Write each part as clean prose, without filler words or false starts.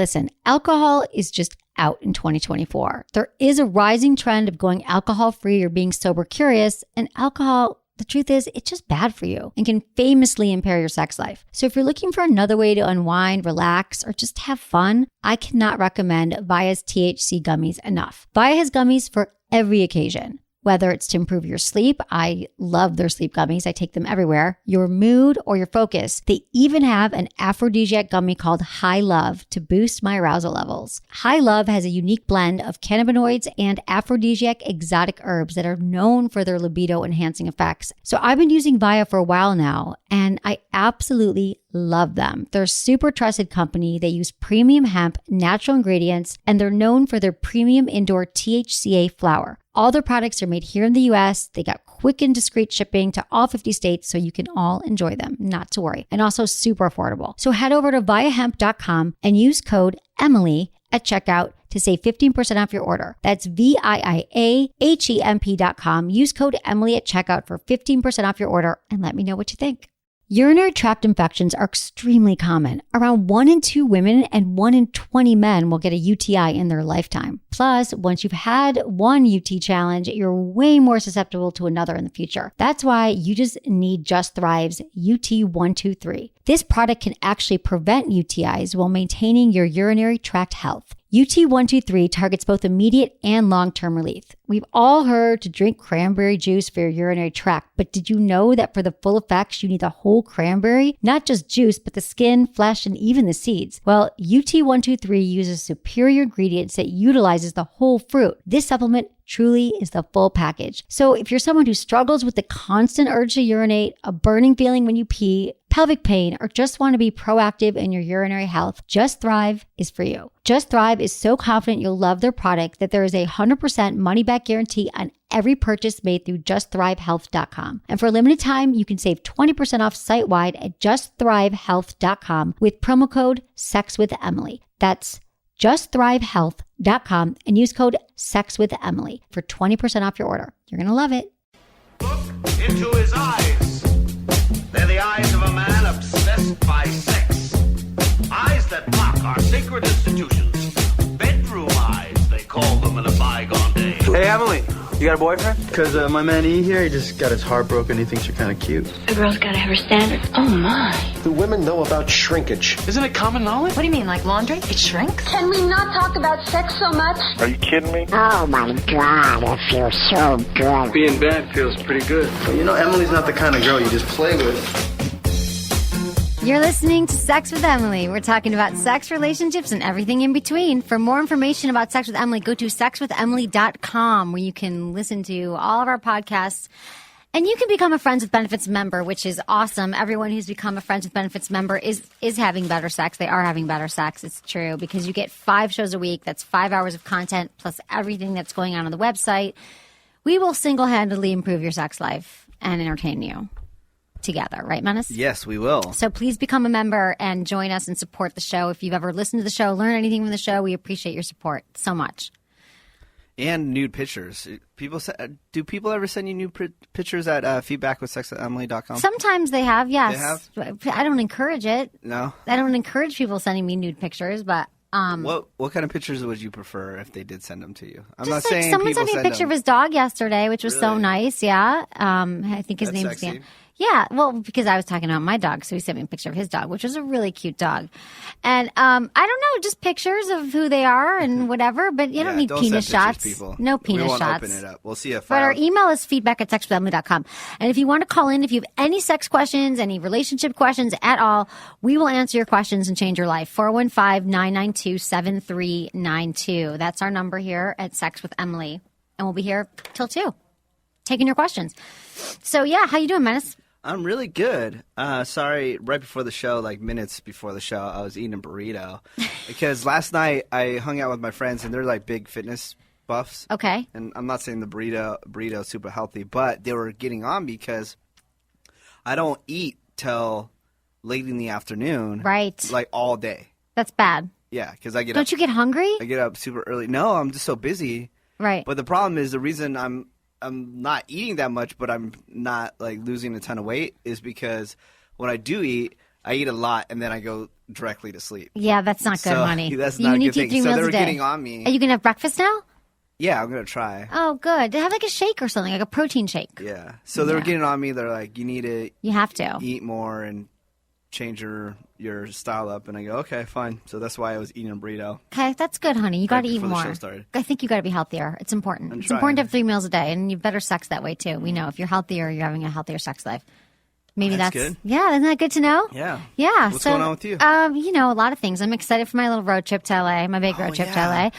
Listen, alcohol is just out in 2024. There is a rising trend of going alcohol-free or being sober curious, and alcohol, the truth is, it's just bad for you and can famously impair your sex life. So if you're looking for another way to unwind, relax, or just have fun, I cannot recommend Via's THC gummies enough. Via has gummies for every occasion. Whether it's to improve your sleep, I love their sleep gummies. I take them everywhere. Your mood or your focus. They even have an aphrodisiac gummy called High Love to boost my arousal levels. High Love has a unique blend of cannabinoids and aphrodisiac exotic herbs that are known for their libido enhancing effects. So I've been using Via for a while now, and I absolutely love them. They're a super trusted company. They use premium hemp, natural ingredients, and they're known for their premium indoor THCA flower. All their products are made here in the US. They got quick and discreet shipping to all 50 states, so you can all enjoy them, not to worry. And also super affordable. So head over to viahemp.com and use code Emily at checkout to save 15% off your order. That's VIIAHEMP.com. Use code Emily at checkout for 15% off your order and let me know what you think. Urinary tract infections are extremely common. Around 1 in 2 women and 1 in 20 men will get a UTI in their lifetime. Plus, once you've had one UT challenge, you're way more susceptible to another in the future. That's why you just need Just Thrive's UT123. This product can actually prevent UTIs while maintaining your urinary tract health. UT123 targets both immediate and long-term relief. We've all heard to drink cranberry juice for your urinary tract, but did you know that for the full effects, you need the whole cranberry? Not just juice, but the skin, flesh, and even the seeds. Well, UT123 uses superior ingredients that utilizes the whole fruit. This supplement truly is the full package. So if you're someone who struggles with the constant urge to urinate, a burning feeling when you pee, pelvic pain, or just want to be proactive in your urinary health, Just Thrive is for you. Just Thrive is so confident you'll love their product that there is a 100% money-back guarantee on every purchase made through justthrivehealth.com. And for a limited time, you can save 20% off site-wide at justthrivehealth.com with promo code SEXWithEmily. That's justthrivehealth.com and use code SEXWithEmily for 20% off your order. You're going to love it. Look into his eyes. They're the eyes of a man obsessed by sex. Eyes that mock our sacred institutions. Bedroom eyes, they call them in a bygone day. Hey, Emily, you got a boyfriend? Because my man E here, he just got his heart broken. He thinks you're kind of cute. A girl's gotta have her standards. Oh my. Do women know about shrinkage? Isn't it common knowledge? What do you mean, like laundry? It shrinks? Can we not talk about sex so much? Are you kidding me? Oh my God, it feels so good. Being bad feels pretty good. But you know, Emily's not the kind of girl you just play with. You're listening to Sex with Emily. We're talking about sex, relationships, and everything in between. For more information about Sex with Emily, go to sexwithemily.com, where you can listen to all of our podcasts. And you can become a Friends with Benefits member, which is awesome. Everyone who's become a Friends with Benefits member is having better sex. They are having better sex. It's true, because you get 5 shows a week. That's 5 hours of content, plus everything that's going on the website. We will single-handedly improve your sex life and entertain you together, right, Menace? Yes, we will. So please become a member and join us and support the show. If you've ever listened to the show, learn anything from the show, we appreciate your support so much. And nude pictures. Do people ever send you nude pictures at feedback@sexwithemily.com? Sometimes they have, yes. They have? I don't encourage it. No? I don't encourage people sending me nude pictures, but what kind of pictures would you prefer if they did send them to you? I'm just not like saying someone people sent me a send picture them. of his dog yesterday, which was so Really? nice. Yeah. I think his That's name's sexy. Dan. Yeah, well, because I was talking about my dog, so he sent me a picture of his dog, which was a really cute dog. And I don't know, just pictures of who they are and whatever, but you don't need penis shots. People. No penis we won't shots. Open it up. We'll see if. But our email is feedback@sexwithemily.com. And if you want to call in, if you have any sex questions, any relationship questions at all, we will answer your questions and change your life. 415-992-7392. That's our number here at Sex with Emily. And we'll be here till 2, taking your questions. So, yeah, how you doing, Menace? I'm really good. Sorry, right before the show, like minutes before the show, I was eating a burrito. Because last night I hung out with my friends, and they're like big fitness buffs. Okay. And I'm not saying the burrito is super healthy, but they were getting on because I don't eat till late in the afternoon. Right. Like all day. That's bad. Yeah, because I get Don't up. you get hungry? I get up super early. No, I'm just so busy. Right. But the problem is the reason I'm not eating that much, but I'm not like losing a ton of weight is because when I do eat, I eat a lot and then I go directly to sleep. Yeah, that's not good, So, honey. that's you not a need good to eat thing. 3 So meals they a were day. getting on me. Are you gonna have breakfast now? Yeah, I'm gonna try. Oh, good. Have like a shake or something, like a protein shake. Yeah. So they were getting on me. They're like, you need to You have to. eat more and change your style up. And I go, okay, fine. So that's why I was eating a burrito. Okay, that's good, honey. You got to eat before the more. show started. I think you got to be healthier. It's important. I'm It's trying. important to have 3 meals a day, and you have better sex that way too. We know if you're healthier, you're having a healthier sex life. Maybe That's that's good. Yeah, isn't that good to know? Yeah. Yeah. What's so, going on with you? You know, a lot of things. I'm excited for my little road trip to LA, my big road trip to yeah. LA.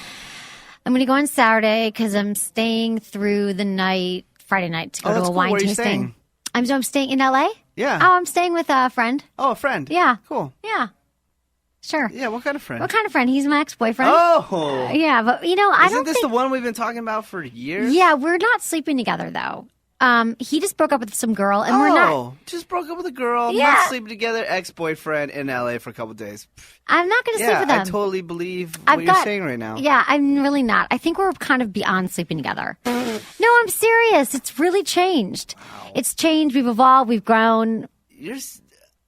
I'm going to go on Saturday because I'm staying through the night, Friday night, to go to that's a cool. wine Where are you tasting. staying? I'm staying in LA. Yeah. Oh, I'm staying with a friend. Oh, a friend. Yeah. Cool. Yeah. Sure. Yeah, what kind of friend? What kind of friend? He's my ex-boyfriend. Oh. Yeah, but you know, I Isn't don't this think. the one we've been talking about for years? Yeah, we're not sleeping together though. He just broke up with some girl, and we're not. Just broke up with a girl. Yeah. Not sleeping together. Ex-boyfriend in LA for a couple days. I'm not going to sleep Yeah, with them. I totally believe I've what you're got- saying right now. Yeah, I'm really not. I think we're kind of beyond sleeping together. No, I'm serious. It's really changed. It's changed. We've evolved. We've grown.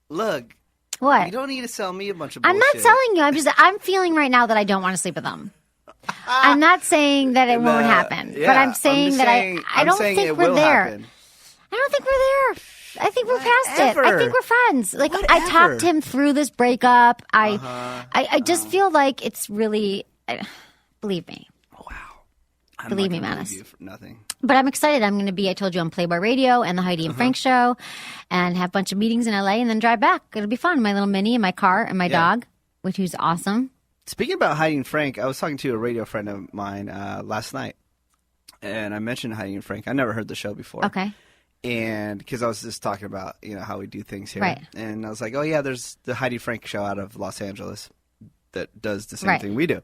Look, What? you don't need to sell me a bunch of bullshit. I'm not telling you. I'm feeling right now that I don't want to sleep with them. I'm not saying that it won't happen, Yeah, but I'm saying just that saying- I I'm don't saying think it we're will there. happen. I don't think we're there. I think we're past it. I Whatever. think we're friends. Like I Whatever. talked him through this breakup. I just feel like it's really. Believe me. I'm Believe not me, gonna Manus. you for nothing. But I'm excited. I'm going to be, I told you, on Playboy Radio and the Heidi and Frank show and have a bunch of meetings in LA and then drive back. It'll be fun. My little mini and my car and my dog, which is awesome. Speaking about Heidi and Frank, I was talking to a radio friend of mine last night, and I mentioned Heidi and Frank. I never heard the show before. Okay. And because I was just talking about, how we do things here. Right. And I was like, oh, yeah, there's the Heidi Frank show out of Los Angeles that does the same Right. thing we do.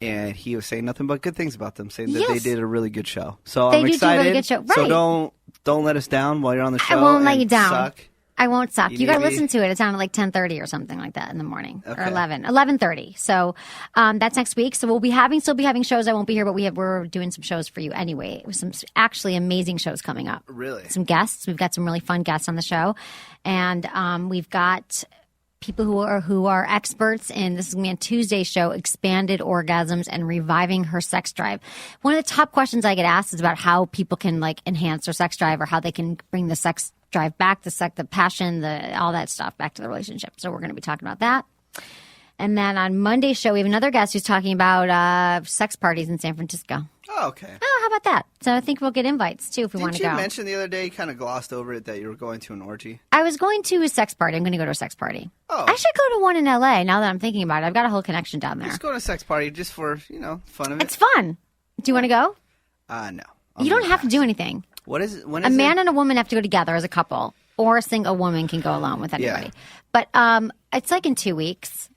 And he was saying nothing but good things about them, saying that they Yes. did a really good show. So They I'm do do a excited. really good show. So Right. don't let us down while you're on the show. I won't let and you down. Suck. I won't suck. You You got to need me? listen to it. It's on at like 10:30 or something like that in the morning, or Okay. 11:30. So that's next week. So we'll be still be having shows. I won't be here, but we're doing some shows for you anyway. With some actually amazing shows coming up. Really? Some guests. We've got some really fun guests on the show, and we've got people who are experts in, this is going to be a Tuesday show, expanded orgasms and reviving her sex drive. One of the top questions I get asked is about how people can like enhance their sex drive or how they can bring the sex drive back, the passion, all that stuff back to the relationship. So we're going to be talking about that. And then on Monday's show, we have another guest who's talking about sex parties in San Francisco. Oh, okay. Oh, how about that? So I think we'll get invites too if we want Didn't to you go. mention the other day, you kind of glossed over it, that you were going to an orgy? I was going to a sex party. I'm going to go to a sex party. Oh. I should go to one in LA now that I'm thinking about it. I've got a whole connection down there. Just go to a sex party just for, fun of it. It's fun. Do you want to go? No. You don't have to do anything. What is it? When A is man it? and a woman have to go together as a couple, or a single woman can go alone with anybody. But it's like in 2 weeks,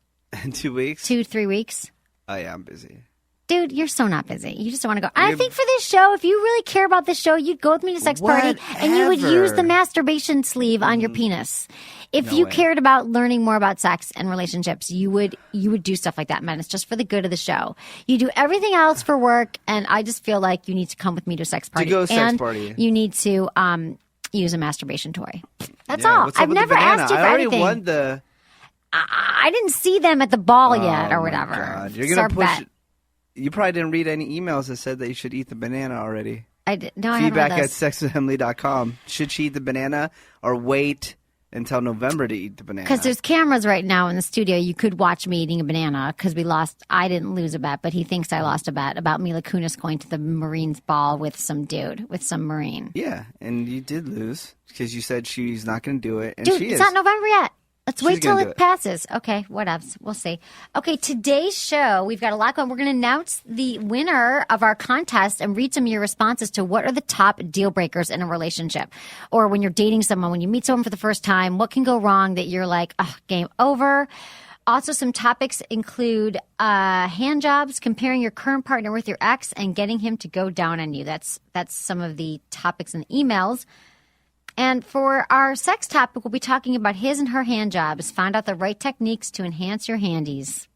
In 2 weeks? 3 weeks. Oh, yeah, I'm busy. Dude, you're so not busy. You just don't want to go. I think for this show, if you really care about this show, you'd go with me to a sex party and you would use the masturbation sleeve on your penis. If you cared about learning more about sex and relationships, you would do stuff like that, man. It's just for the good of the show. You do everything else for work, and I just feel like you need to come with me to a sex party. To go to a sex and party. you need to use a masturbation toy. That's Yeah, all. what's up I've with the never banana? asked you for I already anything. won the... I didn't see them at the ball yet, or Oh, my whatever. God. You're It's going our to push... bet. You probably didn't read any emails that said that you should eat the banana already. I haven't read Feedback at those. sexwithemily.com. Should she eat the banana or wait until November to eat the banana? Because there's cameras right now in the studio. You could watch me eating a banana because I didn't lose a bet, but he thinks I lost a bet about Mila Kunis going to the Marines ball with some Marine. Yeah, and you did lose because you said she's not going to do it, and Dude, she it's is. not November yet. Let's wait till gonna do it it. passes. Okay, whatevs. We'll see. Okay, today's show, we've got a lot going. We're going to announce the winner of our contest and read some of your responses to what are the top deal breakers in a relationship. Or when you're dating someone, when you meet someone for the first time, what can go wrong that you're like, oh, game over? Also, some topics include hand jobs, comparing your current partner with your ex, and getting him to go down on you. That's some of the topics in the emails. And for our sex topic, we'll be talking about his and her hand jobs. Find out the right techniques to enhance your handies.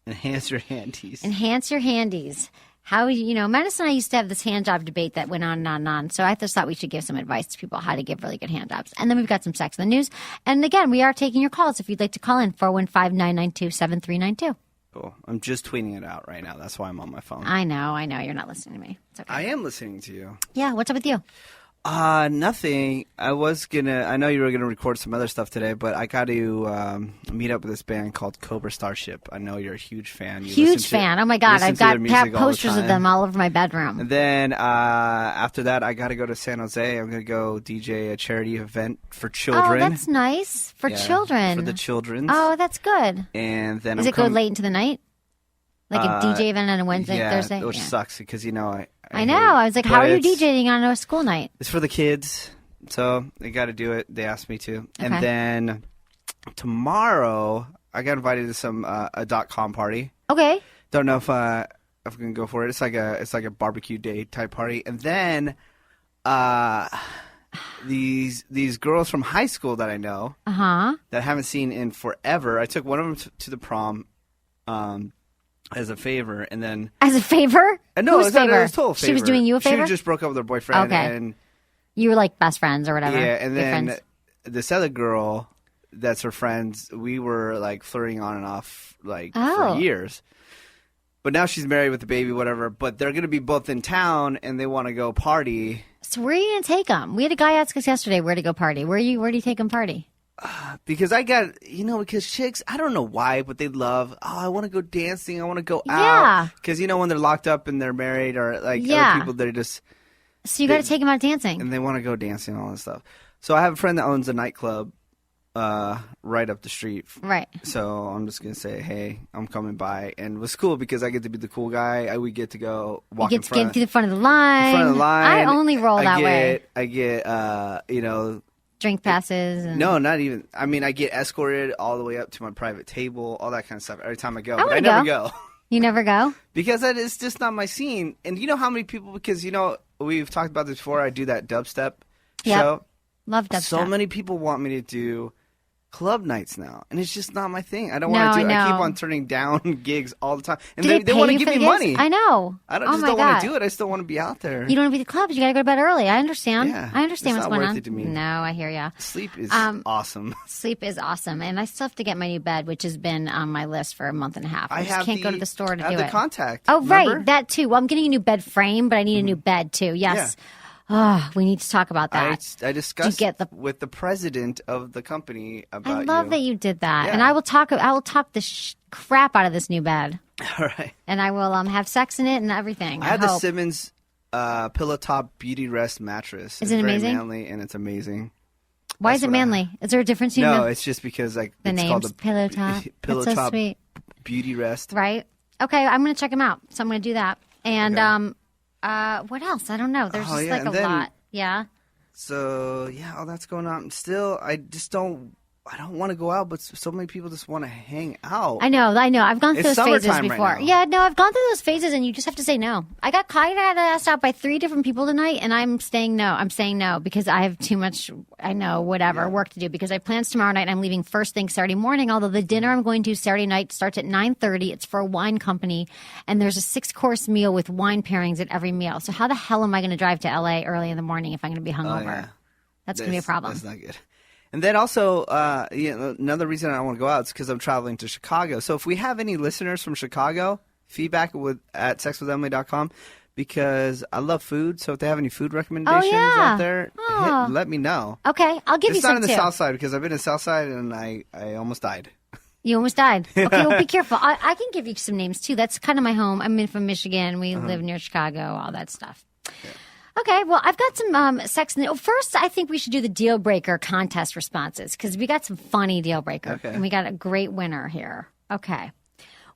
Enhance your handies. Enhance your handies. How, Menace and I used to have this hand job debate that went on and on and on. So I just thought we should give some advice to people how to give really good hand jobs. And then we've got some sex in the news. And again, we are taking your calls if you'd like to call in 415-992-7392. Cool. I'm just tweeting it out right now. That's why I'm on my phone. I know. You're not listening to me. It's okay. I am listening to you. Yeah. What's up with you? Nothing. I know you were gonna record some other stuff today, but I got to meet up with this band called Cobra Starship. I know you're a huge fan. Huge fan. Oh my God. I've got posters of them all over my bedroom. And then after that, I got to go to San Jose. I'm gonna go DJ a charity event for children. Oh, that's nice. For children. For the children. Oh, that's good. And then Does it go late into the night? Like a DJ event on a Wednesday, Thursday? Which sucks because, I know. I was like, how are you DJing on a school night? It's for the kids, so they got to do it. They asked me to. Okay. And then tomorrow, I got invited to some a .com party. Okay. Don't know if I'm gonna go for it. It's like a barbecue day type party. And then these girls from high school that I know that I haven't seen in forever. I took one of them to the prom. As a favor, and then as a favor? No, Whose favor? It was total favor. She was doing you a favor. She just broke up with her boyfriend, and you were like best friends or whatever. Yeah, and then this other girl, that's her friends. We were like flirting on and off for years. But now she's married with a baby, whatever. But they're gonna be both in town, and they want to go party. So where are you gonna take them? We had a guy ask us yesterday where to go party. Where do you take them party? Because because chicks, I don't know why, but they love, I want to go dancing, I want to go out. Yeah. Because, when they're locked up and they're married or other people, they're just... So you got to take them out dancing. And they want to go dancing and all that stuff. So I have a friend that owns a nightclub right up the street. Right. So I'm just going to say, hey, I'm coming by. And it was cool because I get to be the cool guy. We get to go walk in front. You get to get to the front of the line. In front of the line. I only roll that way. I get, drink passes? No, not even. I mean, I get escorted all the way up to my private table, all that kind of stuff every time I go. But I never go. You never go? Because that is just not my scene. And you know how many people, because, we've talked about this before, I do that dubstep show. Love dubstep. So many people want me to do club nights now, and it's just not my thing. I don't want to do it. I keep on turning down gigs all the time, and they want to give me money. I know. I don't want to do it. I still want to be out there. You don't want to be the clubs. You got to go to bed early. I understand. Yeah, I understand what's going on. It's not worth it to me. No, I hear ya. Sleep is awesome. Sleep is awesome, and I still have to get my new bed, which has been on my list for a month and a half. I just can't go to the store to do it. The contact. Oh, remember? Right, that too. Well, I'm getting a new bed frame, but I need a new bed too. Yes. Yeah. Oh, we need to talk about that. I discussed with the president of the company about you. I love that you did that, and I will talk the crap out of this new bed. All right, and I will have sex in it and everything. I have the Simmons pillow top beauty rest mattress. Is it amazing? Very manly, and it's amazing. Why is it manly? Is there a difference? No, it's just because the name's called the pillow top. Pillow so top sweet. Beauty rest. Right. Okay, I'm going to check them out. So I'm going to do that. And what else? I don't know. There's just a lot. Yeah. So all that's going on. Still, I don't want to go out, but so many people just want to hang out. I know. I've gone through those phases before. Right now. Yeah, no, I've gone through those phases, and you just have to say no. I got asked out by 3 different people tonight, and I'm saying no. I'm saying no because I have too much, work to do because I have plans tomorrow night, and I'm leaving first thing Saturday morning, although the dinner I'm going to Saturday night starts at 9:30. It's for a wine company, and there's a 6-course meal with wine pairings at every meal. So how the hell am I going to drive to L.A. early in the morning if I'm going to be hungover? Oh, yeah. That's going to be a problem. That's not good. And then also, another reason I don't want to go out is because I'm traveling to Chicago. So if we have any listeners from Chicago, feedback at sexwithemily.com because I love food. So if they have any food recommendations out there, let me know. Okay, I'll give you some too. It's not in the South Side because I've been in the South Side and I almost died. You almost died. Okay, well, be careful. I can give you some names too. That's kind of my home. I'm from Michigan. We live near Chicago, all that stuff. Yeah. Okay, well, I've got some sex. First, I think we should do the deal breaker contest responses because we got some funny deal breaker. Okay. And we got a great winner here. Okay.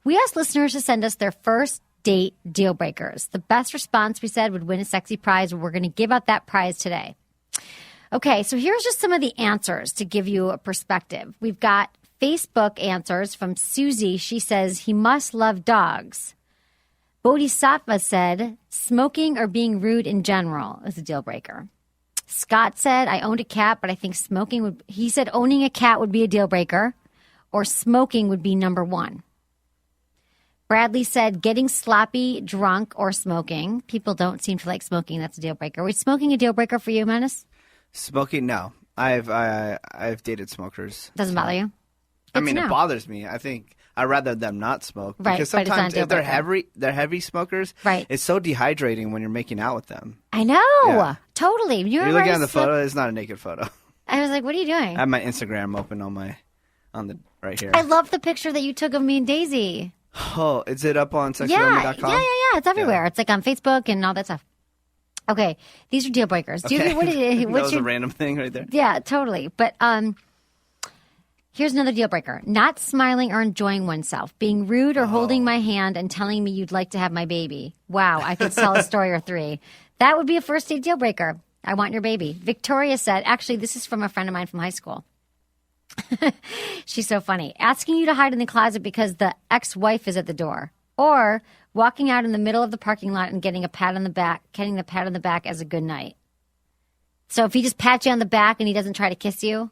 We asked listeners to send us their first date deal breakers. The best response, we said, would win a sexy prize. We're going to give out that prize today. Okay, so here's just some of the answers to give you a perspective. We've got Facebook answers from Susie. She says, he must love dogs. Bodhisattva said, smoking or being rude in general is a deal breaker. Scott said, I owned a cat, but I think he said owning a cat would be a deal breaker, or smoking would be number 1. Bradley said getting sloppy, drunk, or smoking. People don't seem to like smoking. That's a deal breaker. Was smoking a deal breaker for you, Menace? Smoking, no. I've dated smokers. Doesn't bother you? I mean, it bothers me. I think I'd rather them not smoke. Right, Because but it's not a sometimes deal if they're breaker. heavy smokers, Right. it's so dehydrating when you're making out with them. I know. Yeah. Totally. You You're remember looking I at the slipped- photo. It's not a naked photo. I was like, what are you doing? I have my Instagram open on the right here. I love the picture that you took of me and Daisy. Oh, is it up on Yeah. sexologist.com? Yeah. It's everywhere. Yeah. It's like on Facebook and all that stuff. Okay. These are deal breakers. Do you, what do you, that what's was your a random thing right there. Yeah, totally. But here's another deal breaker. Not smiling or enjoying oneself. Being rude or holding my hand and telling me you'd like to have my baby. Wow, I could tell a story or three. That would be a first date deal breaker. I want your baby. Victoria said, actually, this is from a friend of mine from high school. She's so funny. Asking you to hide in the closet because the ex-wife is at the door. Or walking out in the middle of the parking lot and getting the pat on the back as a good night. So if he just pats you on the back and he doesn't try to kiss you,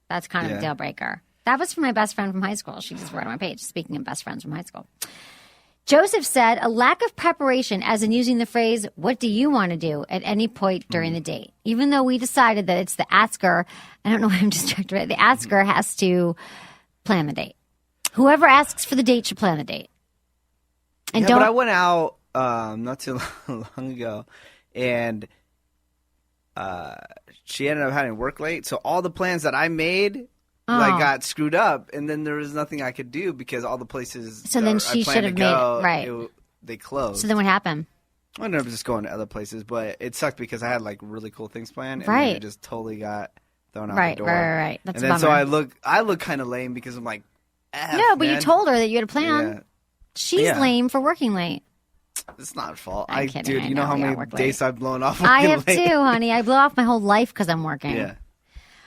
that's kind of a deal breaker. That was from my best friend from high school. She just wrote on my page, speaking of best friends from high school. Joseph said, a lack of preparation, as in using the phrase, what do you want to do at any point during the date? Even though we decided that it's the asker, I don't know why I'm distracted, right? The asker has to plan the date. Whoever asks for the date should plan the date. And But I went out not too long ago, and she ended up having work late. So all the plans that I made got screwed up, and then there was nothing I could do because all the places. So then she should have made they closed. So then what happened? I ended up just going to other places, but it sucked because I had like really cool things planned, and Right. then it just totally got thrown out the door. Right. That's and a then so bummer. I look kind of lame because I'm like, No, but you man. told her that you had a plan. Yeah. She's Yeah. lame for working late. It's not her fault. I'm kidding, Dude, I you know know, how yeah, many work days late. I've blown off? I working have late? too, honey. I blow off my whole life because I'm working. Yeah.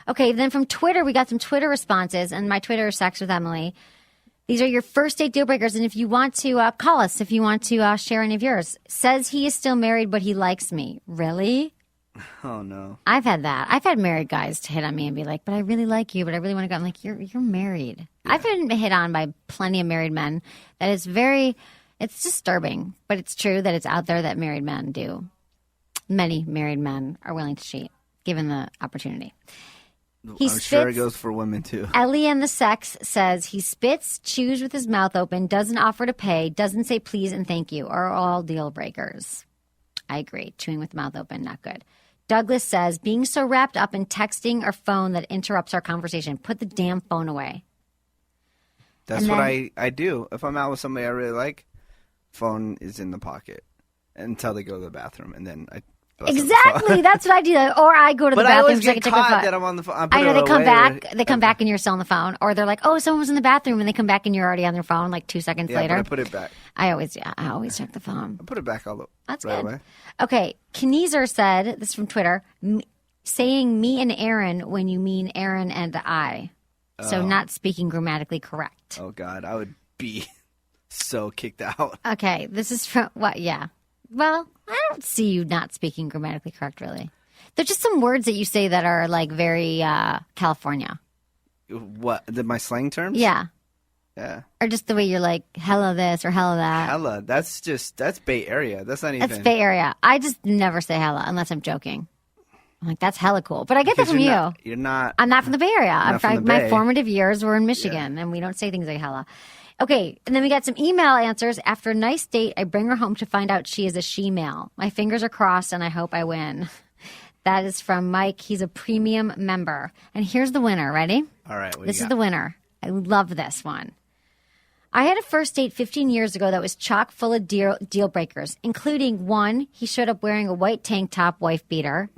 Okay, then from Twitter, we got some Twitter responses, and my Twitter is Sex with Emily. These are your first date deal breakers, and if you want to call us, if you want to share any of yours. Says he is still married, but he likes me. Really? Oh no. I've had that. I've had married guys to hit on me and be like, but I really like you, but I really want to go. I'm like, you're married. Yeah. I've been hit on by plenty of married men. That is it's disturbing, but it's true that it's out there that married men do. Many married men are willing to cheat, given the opportunity. I'm sure it goes for women too. Ellie and the Sex says he spits, chews with his mouth open, doesn't offer to pay, doesn't say please and thank you, are all deal breakers. I agree. Chewing with the mouth open, not good. Douglas says being so wrapped up in texting or phone that interrupts our conversation. Put the damn phone away. That's what I do. If I'm out with somebody I really like, phone is in the pocket until they go to the bathroom, and then I bust out the Exactly. phone. That's what I do. Or I go to the But I bathroom always so I get can check my caught phone. that I'm on the phone. I know they come back. They come back and you're still on the phone. Or they're like, oh, someone was in the bathroom, and they come back and you're already on their phone like 2 seconds Yeah, later. but I put it back. I always check the phone. I put it back all the That's right good. away. Okay. Kneezer said, this is from Twitter, saying me and Aaron when you mean Aaron and I. So not speaking grammatically correct. Oh God, I would be so kicked out. Okay. This is from, what? Yeah. Well, I don't see you not speaking grammatically correct, really. There's just some words that you say that are like very California. What? My slang terms? Yeah. Yeah. Or just the way you're like, hello this or hello that. Hella. That's Bay Area. That's not even. That's Bay Area. I just never say hella unless I'm joking. I'm like, that's hella cool. But I get that Because from you. You're not. I'm not from the Bay Area. Not from the My Bay. formative years were in Michigan, and we don't say things like hella. Okay, and then we got some email answers. After a nice date, I bring her home to find out she is a she-male. My fingers are crossed, and I hope I win. That is from Mike. He's a premium member. And here's the winner. Ready? All right. This is the winner. I love this one. I had a first date 15 years ago that was chock full of deal breakers, including 1, he showed up wearing a white tank top wife beater.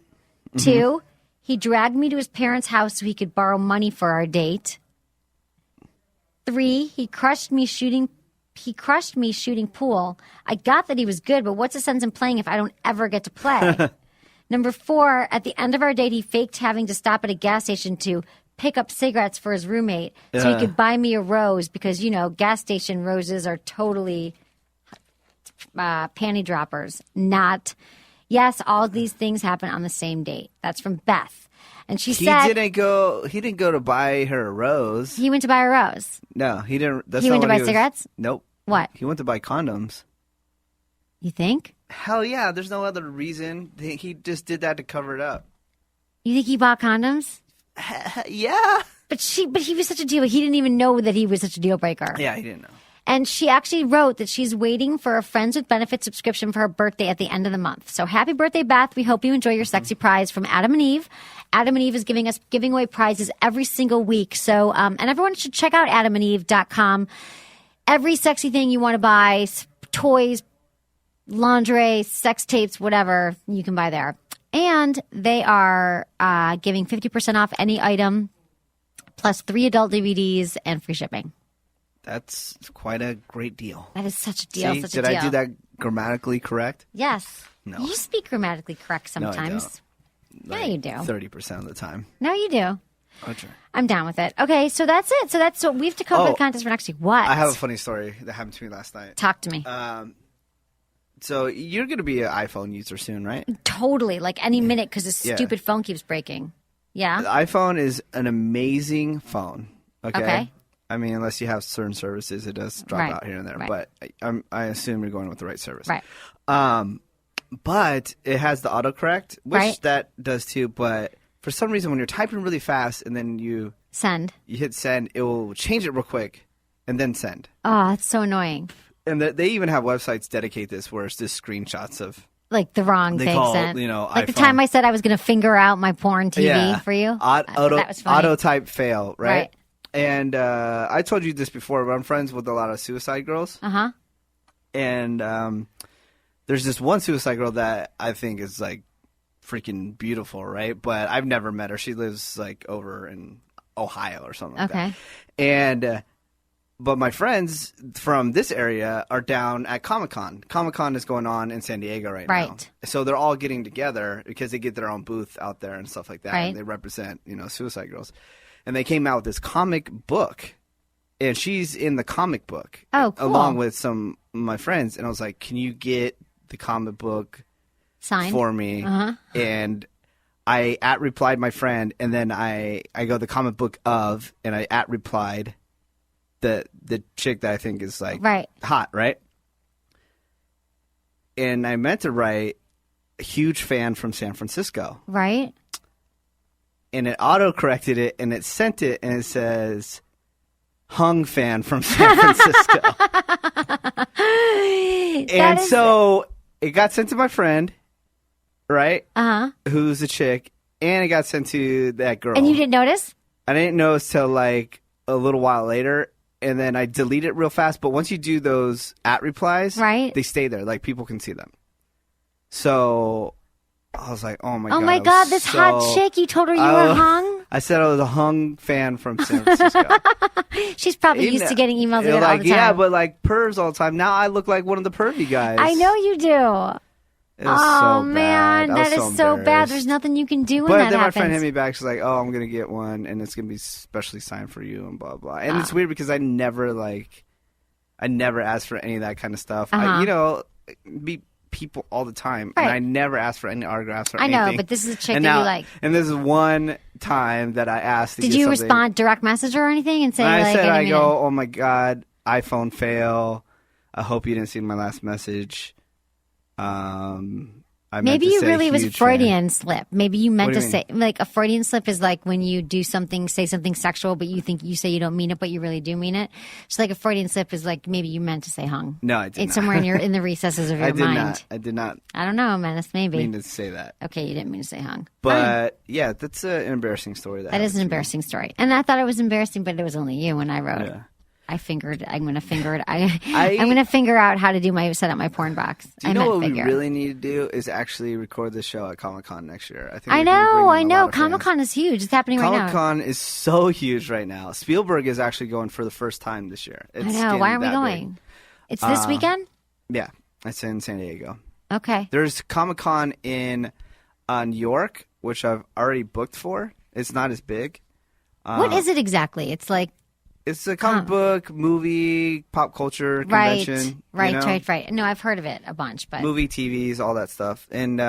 2, he dragged me to his parents' house so he could borrow money for our date. 3, he crushed me shooting pool. I got that he was good, but what's the sense in playing if I don't ever get to play? Number 4, at the end of our date, he faked having to stop at a gas station to pick up cigarettes for his roommate so he could buy me a rose because, gas station roses are totally panty droppers. Not. Yes, all these things happen on the same date. That's from Beth. And she said He didn't go to buy her a rose. he went to buy a rose. No, he didn't. That's He not went to what buy cigarettes? Nope. What? He went to buy condoms. You think? Hell yeah. There's no other reason. He just did that to cover it up. You think he bought condoms? Yeah. But he was such a deal. He didn't even know that he was such a deal breaker. Yeah, he didn't know. And she actually wrote that she's waiting for a Friends with Benefits subscription for her birthday at the end of the month. So happy birthday, Beth. We hope you enjoy your sexy prize from Adam and Eve. Adam and Eve is giving away prizes every single week. So, and everyone should check out adamandeve.com. Every sexy thing you want to buy, toys, lingerie, sex tapes, whatever, you can buy there. And they are giving 50% off any item, plus 3 adult DVDs and free shipping. That's quite a great deal. That is such a deal. See, such did a deal. I do that grammatically correct? Yes. No. You speak grammatically correct sometimes. No, yeah, you do. 30% of the time. No, you do. Okay. I'm down with it. Okay, so that's it. So we have to come up with a contest for next week. What? I have a funny story that happened to me last night. Talk to me. So you're going to be an iPhone user soon, right? Totally. Like any minute because this stupid phone keeps breaking. Yeah. The iPhone is an amazing phone. Okay. I mean, unless you have certain services, it does drop out here and there. Right. But I assume you're going with the right service. Right. But it has the autocorrect, which Right. that does too. But for some reason, when you're typing really fast and then you hit send, it will change it real quick and then send. Oh, that's so annoying. And they even have websites dedicate this where it's just screenshots of Like the wrong They thing call it, sent. Like the iPhone. time I said I was going to finger out my porn TV for you. That was funny. Auto type fail, right? Right. And I told you this before, but I'm friends with a lot of suicide girls. Uh-huh. And there's this one suicide girl that I think is like freaking beautiful, right? But I've never met her. She lives like over in Ohio or something like that. And but my friends from this area are down at Comic-Con. Comic-Con is going on in San Diego right now. Right. So they're all getting together because they get their own booth out there and stuff like that. Right. And they represent, suicide girls. And they came out with this comic book. And she's in the comic book. Oh, cool. Along with some of my friends. And I was like, can you get the comic book Signed for me? Uh-huh. And I @replied my friend. And then I go the comic book of, and I @replied the chick that I think is like hot, right? And I meant to write a huge fan from San Francisco. Right. And it auto-corrected it, and it sent it, and it says, hung fan from San Francisco. And so it got sent to my friend, right? Uh-huh. Who's a chick, and it got sent to that girl. And you didn't notice? I didn't notice till like a little while later, and then I delete it real fast. But once you do those @replies, right, they stay there. Like people can see them. So I was like, oh my god. Oh my god, this hot chick, you told her you were hung? I said I was a hung fan from San Francisco. She's probably used to getting emails like, all the time. Yeah, but like pervs all the time. Now I look like one of the pervy guys. I know you do. Oh, man, that is so bad. There's nothing you can do when that happens. But then my friend hit me back. She's like, oh, I'm going to get one, and it's going to be specially signed for you, and blah, blah. And it's weird because I never asked for any of that kind of stuff. I meet people all the time, and I never ask for any autographs or anything. I know, but this is a chick that you like. And this is one time that I asked to Did get you something. respond direct message or anything and say, I go, oh, my God, iPhone fail. I hope you didn't see my last message. Maybe you really was Freudian slip. Maybe you meant to say, like, a Freudian slip is like when you do something, say something sexual, but you say you don't mean it, but you really do mean it. So like a Freudian slip is like maybe you meant to say hung. No, I did not. It's somewhere in the recesses of your mind. I did not. I don't know, Menace. Maybe. Mean to say that. Okay, you didn't mean to say hung. But yeah, that's an embarrassing story. That is an embarrassing story, and I thought it was embarrassing, but it was only you when I wrote. Yeah. I'm going to finger it. I'm going to figure out how to set up my porn box. Do you know what we really need to do is actually record this show at Comic-Con next year. I know. Comic-Con is huge. It's happening right now. Comic-Con is so huge right now. Spielberg is actually going for the first time this year. I know. Why aren't we going? Big. It's this weekend? Yeah. It's in San Diego. Okay. There's Comic-Con in New York, which I've already booked for. It's not as big. What is it exactly? It's like... It's a comic book, movie, pop culture convention. Right. No, I've heard of it a bunch, but movie, TVs, all that stuff, and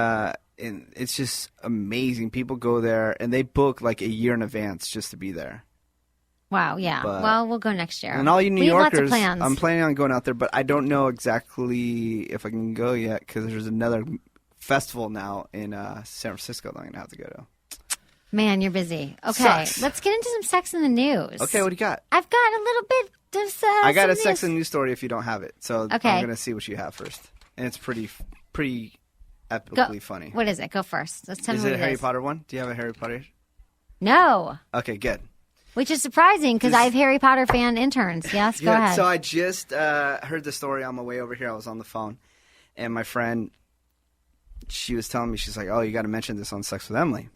it's just amazing. People go there and they book like a year in advance just to be there. Wow, yeah. But- well, we'll go next year. And all you New we have Yorkers, lots of plans. I'm planning on going out there, but I don't know exactly if I can go yet because there's another festival now in San Francisco that I'm going to have to go to. Man, you're busy. Okay, Sucks. let's get into some sex in the news. Okay, what do you got? I've got a little bit of sex. I got in a sex news. and news story if you don't have it. So Okay. I'm going to see what you have first. And it's pretty epically funny. What is it? Go first. Let's tell me Is what it a Harry is. Potter one? Do you have a Harry Potter? No. Okay, good. Which is surprising because I have Harry Potter fan interns. Yes, go ahead. So I just heard the story on my way over here. I was on the phone, and my friend, she was telling me, she's like, "Oh, you got to mention this on Sex with Emily."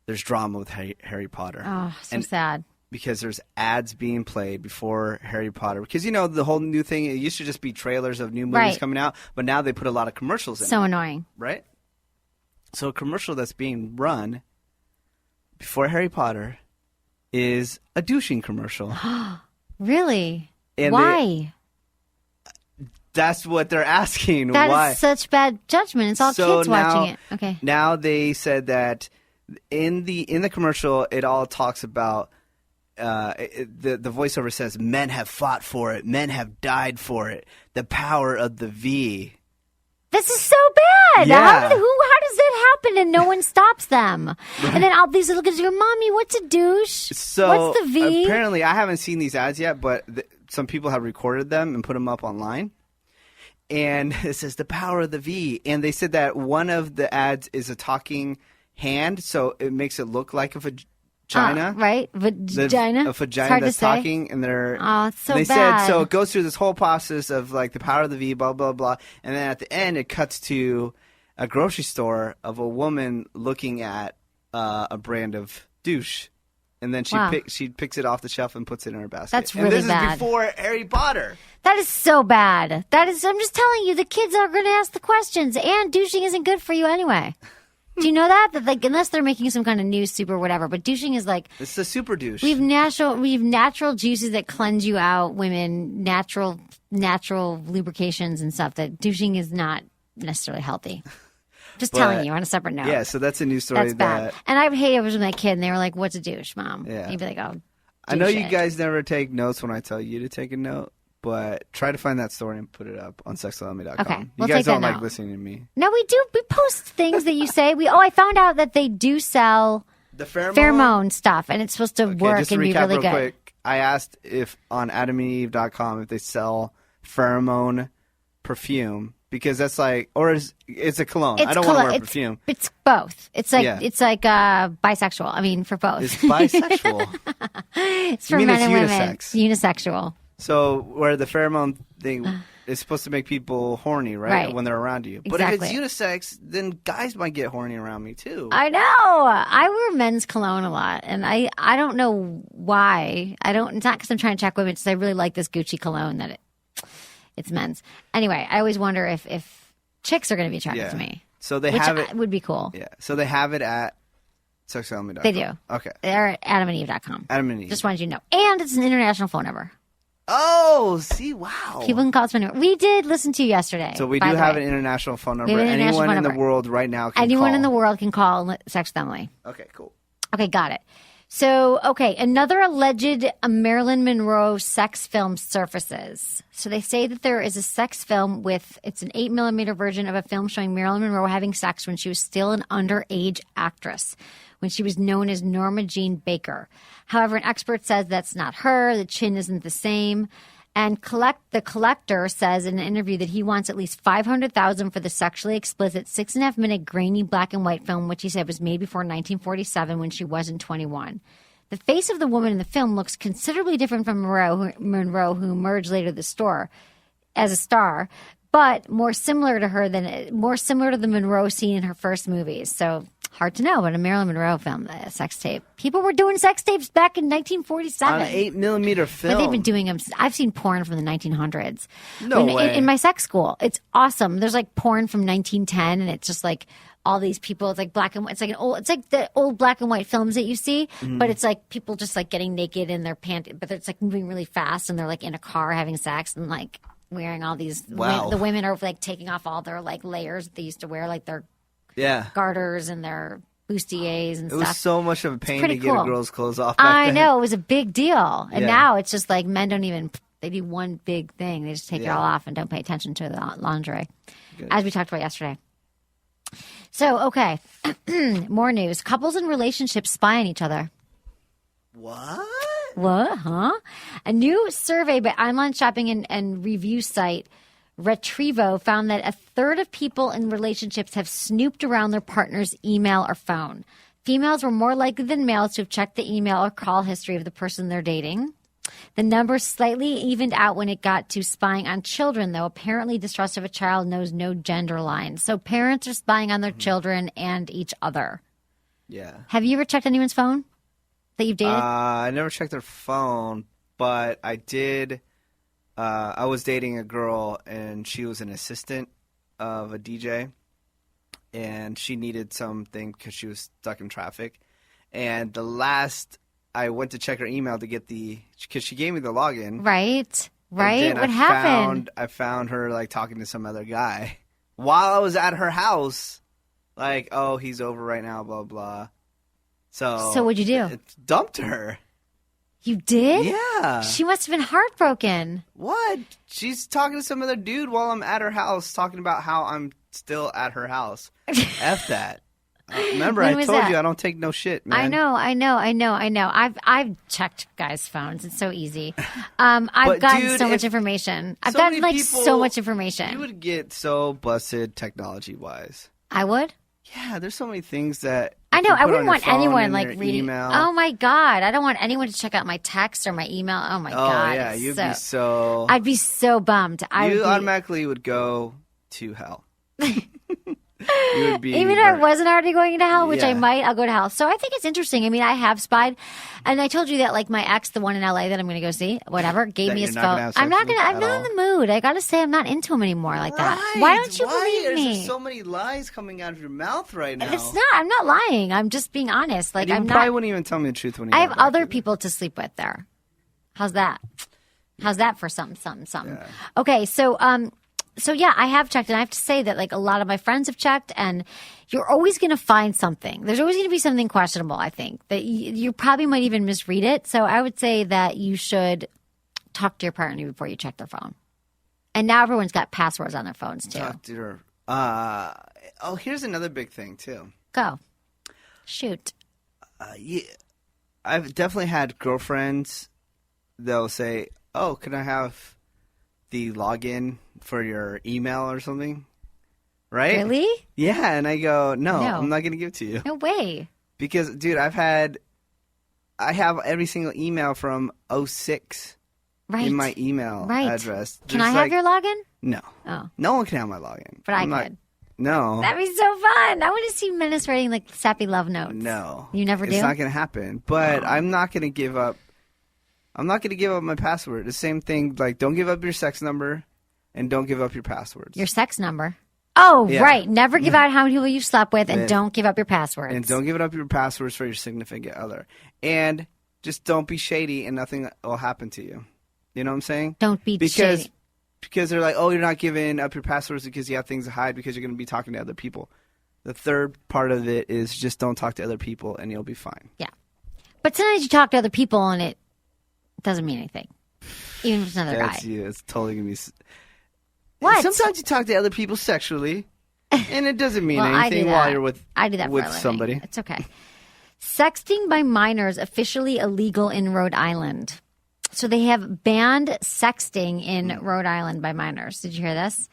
There's drama with Harry Potter. Oh, so And sad. because there's ads being played before Harry Potter. Because, you know, the whole new thing, it used to just be trailers of new movies Right. coming out, but now they put a lot of commercials in So it, annoying. right? So a commercial that's being run before Harry Potter is a douching commercial. Really? And Why? That's what they're asking. That is Why? such bad judgment. It's all So kids watching it. Okay. Now they said that in the commercial, it all talks about the voiceover says men have fought for it, men have died for it, the power of the V. This is so bad. Yeah. How does that happen and no one stops them? And then all these little kids go, "Mommy, what's a douche? So what's the V?" apparently, I haven't seen these ads yet, but some people have recorded them and put them up online. And it says the power of the V. And they said that one of the ads is a talking hand, so it makes it look like a vagina. Right? Vagina? A It's vagina hard that's to say. talking, and they're. Oh, it's so they bad. said so. It goes through this whole process of like the power of the V, blah blah blah, and then at the end it cuts to a grocery store of a woman looking at a brand of douche, and then Wow. she picks it off the shelf and puts it in her basket. That's and really this bad. is before Harry Potter. That is so bad. I'm just telling you, the kids are going to ask the questions, and douching isn't good for you anyway. Do you know that? That like, unless they're making some kind of new soup or whatever, but douching is like, It's a super douche. we have natural juices that cleanse you out, women, natural lubrications and stuff. That douching is not necessarily healthy. Just telling you on a separate note. Yeah, so that's a news story That's bad. And I would hate it with my kid, and they were like, "What's a douche, Mom?" Yeah. You'd be like, "Oh, I know douche you it." guys never take notes when I tell you to take a note, but try to find that story and put it up on sexologist.com. Okay, You we'll guys take that don't like note. listening to me. No, we do. We post things that you say. I found out that they do sell The pheromone stuff, and it's supposed to work just to and be recap really real good. quick, I asked if on adamandeve.com if they sell pheromone perfume because that's like, or it's a cologne. I don't want to wear perfume. It's both. It's like Yeah. bisexual. I mean, for both. It's bisexual. It's for You mean men it's and women. unisex? Unisexual. So where the pheromone thing is supposed to make people horny, Right. when they're around you. But if it's unisex, then guys might get horny around me too. I know. I wear men's cologne a lot, and I don't know why. It's not because I'm trying to check women. It's 'cause I really like this Gucci cologne that it's men's. Anyway, I always wonder if chicks are going to be attracted to me. So they Which have it. would be cool. Yeah. So they have it at sexologist.com. They do. Okay. They're at adamandeve.com. Adam and Eve. Just wanted you to know. And it's an international phone number. Oh, see, wow. People can call us whenever. We did listen to you yesterday. So we by do the have way. an international phone number. We have an international Anyone phone in the number. world right now can Anyone call. in the world can call Sex with Emily. Okay, cool. Okay, got it. So, another alleged Marilyn Monroe sex film surfaces. So they say that there is a sex film it's an 8mm version of a film showing Marilyn Monroe having sex when she was still an underage actress, when she was known as Norma Jean Baker. However, an expert says that's not her, the chin isn't the same. And the collector says in an interview that he wants at least $500,000 for the sexually explicit 6.5-minute grainy black and white film, which he said was made before 1947 when she wasn't 21. The face of the woman in the film looks considerably different from Monroe, who emerged later this store as a star, but more similar to the Monroe seen in her first movies. So hard to know, but a Marilyn Monroe film, a sex tape. People were doing sex tapes back in 1947. On an 8mm film. But they've been doing them. I've seen porn from the 1900s. No way. In my sex school, it's awesome. There's like porn from 1910, and it's just like all these people. It's like black and white. It's like the old black and white films that you see, but it's like people just like getting naked in their pants, but it's like moving really fast, and they're like in a car having sex and like wearing all these. Wow. The women are like taking off all their like layers that they used to wear, like their Yeah. garters and their bustiers and It stuff. was so much of a pain to pretty get cool. a girl's clothes off back I then. know, it was a big deal. And Yeah. now it's just like men don't even, they do one big thing. They just take it Yeah. all off and don't pay attention to the lingerie, as we talked about yesterday. So, okay, more news. Couples in relationships spy on each other. What? What? Huh? A new survey by online shopping and review site Retrievo found that a third of people in relationships have snooped around their partner's email or phone. Females were more likely than males to have checked the email or call history of the person they're dating. The numbers slightly evened out when it got to spying on children, though. Apparently, distrust of a child knows no gender lines. So parents are spying on their children and each other. Yeah. Have you ever checked anyone's phone that you've dated? I never checked their phone, but I did. I was dating a girl, and she was an assistant of a DJ, and she needed something because she was stuck in traffic. And I went to check her email to get because she gave me the login. Right. And Right. then What happened? I found her like talking to some other guy while I was at her house. Like, oh, he's over right now, blah blah. So what'd you do? It dumped her. You did? Yeah. She must have been heartbroken. What? She's talking to some other dude while I'm at her house, talking about how I'm still at her house. F that. Remember, When I was told that? you I don't take no shit, man. I know. I've checked guys' phones. It's so easy. I've But, gotten dude, so much if information. I've so gotten many like people- so much information. You would get so busted technology-wise. I would? Yeah, there's so many things that I know. you I put on wouldn't your want phone anyone and like your reading. email. Oh my God. I don't want anyone to check out my text or my email. Oh my God. yeah, It's you'd be so. I'd be so bummed. You automatically would go to hell. You would be Even if I burnt. wasn't already going to hell, which I Yeah. might, I'll go to hell. So I think it's interesting. I mean, I have spied, and I told you that like my ex, the one in LA that I'm going to go see, whatever, gave That me you're his not gonna phone. have sex I'm not with gonna. I'm at not all? in the mood. I got to say, I'm not into him anymore like that. Right. Why don't you Why? believe There's me? just so many lies coming out of your mouth right now. It's not. I'm not lying. I'm just being honest. Like And you I'm probably not. wouldn't even tell me the truth when you I got have back other to me. people to sleep with there. How's that? How's that for something? Okay, so yeah, I have checked, and I have to say that like a lot of my friends have checked, and you're always going to find something. There's always going to be something questionable. I think that you probably might even misread it. So I would say that you should talk to your partner before you check their phone. And now everyone's got passwords on their phones too. Talk to her. Here's another big thing too. Go, shoot. Yeah, I've definitely had girlfriends. They'll say, "Oh, can I have the login for your email or something?" Right? Really? Yeah, and I go, no, No. I'm not going to give it to you. No way. Because, dude, I have every single email from 06 Right. in my email Right. address. Can There's I have your login? No. Oh. No one can have my login. But I I'm not- could. No. That'd be so fun. I want to see Menace writing like sappy love notes. No. You never do? It's not going to happen. But I'm not going to give up. I'm not going to give up my password. The same thing, like, don't give up your sex number and don't give up your passwords. Your sex number. Oh, Yeah. right. Never give out how many people you've slept with, and And- don't give up your passwords. And don't give up your passwords for your significant other. And just don't be shady and nothing will happen to you. You know what I'm saying? Don't be shady. Because they're like, oh, you're not giving up your passwords because you have things to hide because you're going to be talking to other people. The third part of it is just don't talk to other people and you'll be fine. Yeah. But sometimes you talk to other people and it doesn't mean anything. Even if it's another That's guy. you. It's totally going to be... What? Sometimes you talk to other people sexually and it doesn't mean Well, I do anything while that. you're with I do that for with a living. somebody. It's okay. Sexting by minors officially illegal in Rhode Island. So they have banned sexting in Rhode Island by minors. Did you hear this?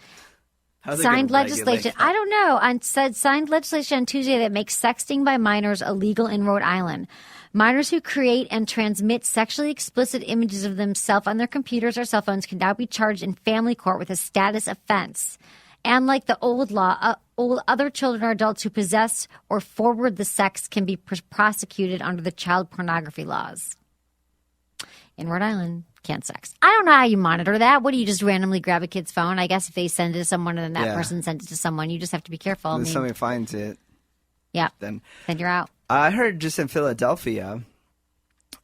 How are they Signed gonna legislation. regulate that? I don't know. Signed legislation on Tuesday that makes sexting by minors illegal in Rhode Island. Minors who create and transmit sexually explicit images of themselves on their computers or cell phones can now be charged in family court with a status offense. And like the old law, other children or adults who possess or forward the sex can be prosecuted under the child pornography laws. In Rhode Island, can't sex. I don't know how you monitor that. What do you just randomly grab a kid's phone? I guess if they send it to someone and then that Yeah. person sends it to someone, you just have to be careful. I If mean, somebody finds it, yeah, then... then you're out. I heard just in Philadelphia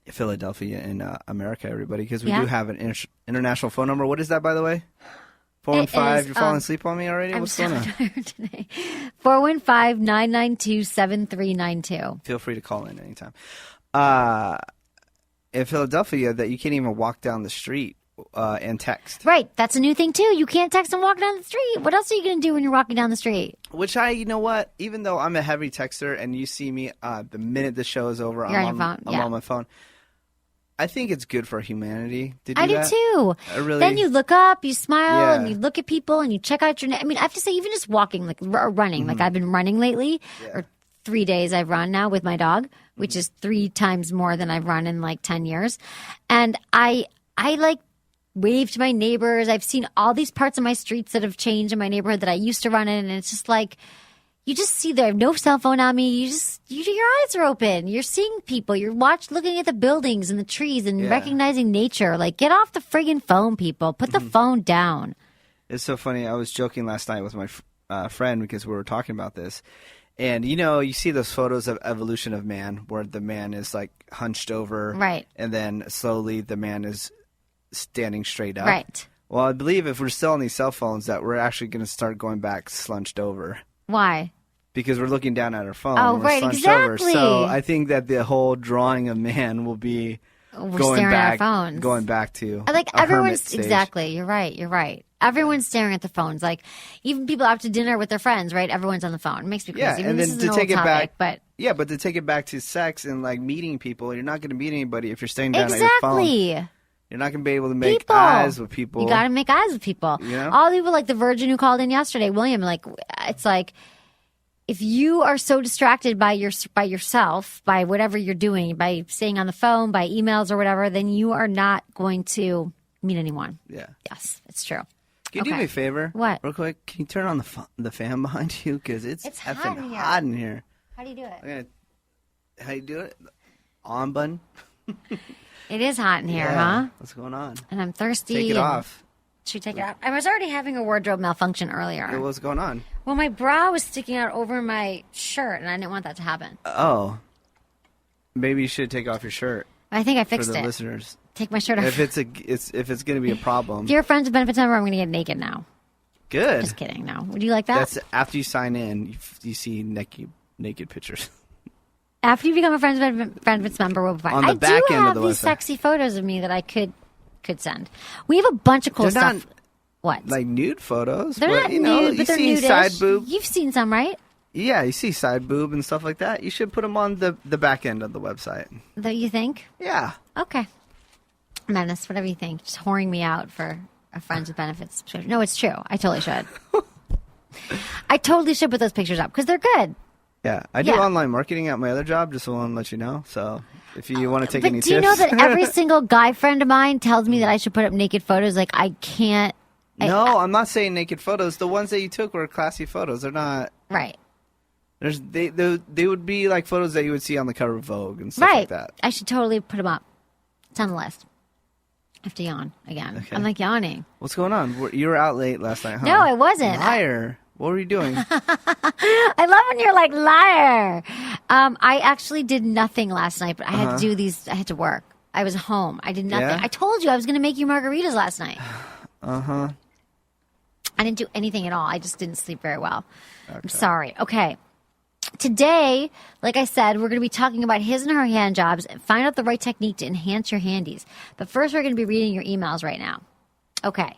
in America, everybody, because we Yeah. do have an international phone number. What is that, by the way? 415, you're falling asleep on me already? What's going on? Tired today. 415-992-7392. Feel free to call in anytime. In Philadelphia, that you can't even walk down the street and text. Right. That's a new thing, too. You can't text and walk down the street. What else are you going to do when you're walking down the street? Which you know what? Even though I'm a heavy texter and you see me the minute the show is over, I'm on my phone. I think it's good for humanity to do that. I do too. Then you look up, you smile, and you look at people, and you check out your. I mean, I have to say, even just walking, like running, like I've been running lately, or 3 days I've run now with my dog, which is 3 times more than I've run in like 10 years, and I like wave to my neighbors. I've seen all these parts of my streets that have changed in my neighborhood that I used to run in, and it's just like. You just see there, no cell phone on me. Your eyes are open. You're seeing people. You're looking at the buildings and the trees and recognizing nature. Like, get off the friggin' phone, people. Put the phone down. It's so funny. I was joking last night with my friend because we were talking about this. And, you see those photos of evolution of man where the man is, like, hunched over. Right. And then slowly the man is standing straight up. Right. Well, I believe if we're still on these cell phones that we're actually going to start going back slunched over. Why? Because we're looking down at our phone. Oh, we're right, exactly. Over. So I think that the whole drawing of man will be going back to like a hermit everyone's stage. Exactly. You're right. Everyone's staring at the phones. Like even people out to dinner with their friends, right? Everyone's on the phone. It makes me crazy. Yeah, and then to take it back, but to take it back to sex and like meeting people, you're not going to meet anybody if you're staying down at your phone. Exactly. You're not going to be able to make eyes with people. You got to make eyes with people. All the people like the virgin who called in yesterday, William. Like it's like. If you are so distracted by yourself, by whatever you're doing, by staying on the phone, by emails or whatever, then you are not going to meet anyone. Yeah. Yes, it's true. Can you do me a favor? What? Real quick, can you turn on the fan behind you? Because it's effing hot in here. How do you do it? How do you do it? On button? It is hot in here, huh? What's going on? And I'm thirsty. Take it off. Should we take it off? I was already having a wardrobe malfunction earlier. What's going on? Well, my bra was sticking out over my shirt, and I didn't want that to happen. Oh. Maybe you should take off your shirt. I think I fixed it. For the listeners. Take my shirt off. If it's going to be a problem. If you're a Friends with Benefits member, I'm going to get naked now. Good. Just kidding. No. Would you like that? That's after you sign in, you see naked pictures. After you become a Friends with Benefits member, we'll be fine. On the back end of the I do have these website. sexy photos of me that I could send. We have a bunch of cool They're stuff. What? Like nude photos. They're not nude, you but they're see nudish. side boob. You've seen some, right? Yeah, you see side boob and stuff like that. You should put them on the back end of the website. That you think? Yeah. Okay. Menace, whatever you think. Just whoring me out for a Friends with Benefits subscription. No, it's true. I totally should. I totally should put those pictures up because they're good. Yeah, I do online marketing at my other job, just want to let you know. So if you want to take any tips. Do you know that every single guy friend of mine tells me that I should put up naked photos? Like, I can't. No, I'm not saying naked photos. The ones that you took were classy photos. They're not. Right. They would be like photos that you would see on the cover of Vogue and stuff like that. I should totally put them up. It's on the list. I have to yawn again. Okay. I'm like yawning. What's going on? You were out late last night, huh? No, I wasn't. Liar. What were you doing? I love when you're like, liar. I actually did nothing last night, but I had to do these. I had to work. I was home. I did nothing. Yeah? I told you I was going to make you margaritas last night. Uh-huh. I didn't do anything at all. I just didn't sleep very well. Okay. I'm sorry. Okay. Today, like I said, we're going to be talking about his and her hand jobs and find out the right technique to enhance your handies. But first, we're going to be reading your emails right now. Okay.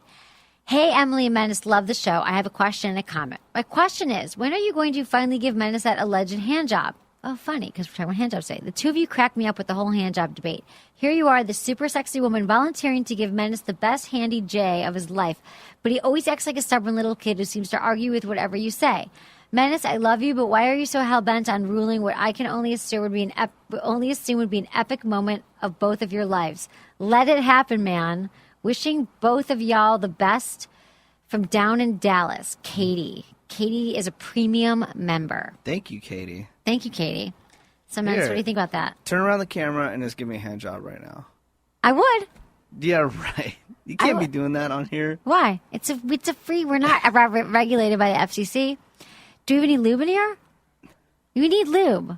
Hey, Emily and Menace, love the show. I have a question and a comment. My question is, when are you going to finally give Menace that alleged hand job? Oh, funny, because we're talking about hand jobs today. The two of you crack me up with the whole hand job debate. Here you are, the super sexy woman volunteering to give Menace the best handy J of his life, but he always acts like a stubborn little kid who seems to argue with whatever you say. Menace, I love you, but why are you so hell-bent on ruling what I can only assume would be an epic moment of both of your lives? Let it happen, man. Wishing both of y'all the best from down in Dallas, Katie. Katie is a premium member. Thank you, Katie. Thank you, Katie. So, Menace, what do you think about that? Turn around the camera and just give me a hand job right now. I would. Yeah, right. You can't be doing that on here. Why? It's a free. We're not regulated by the FCC. Do we have any lube in here? You need lube.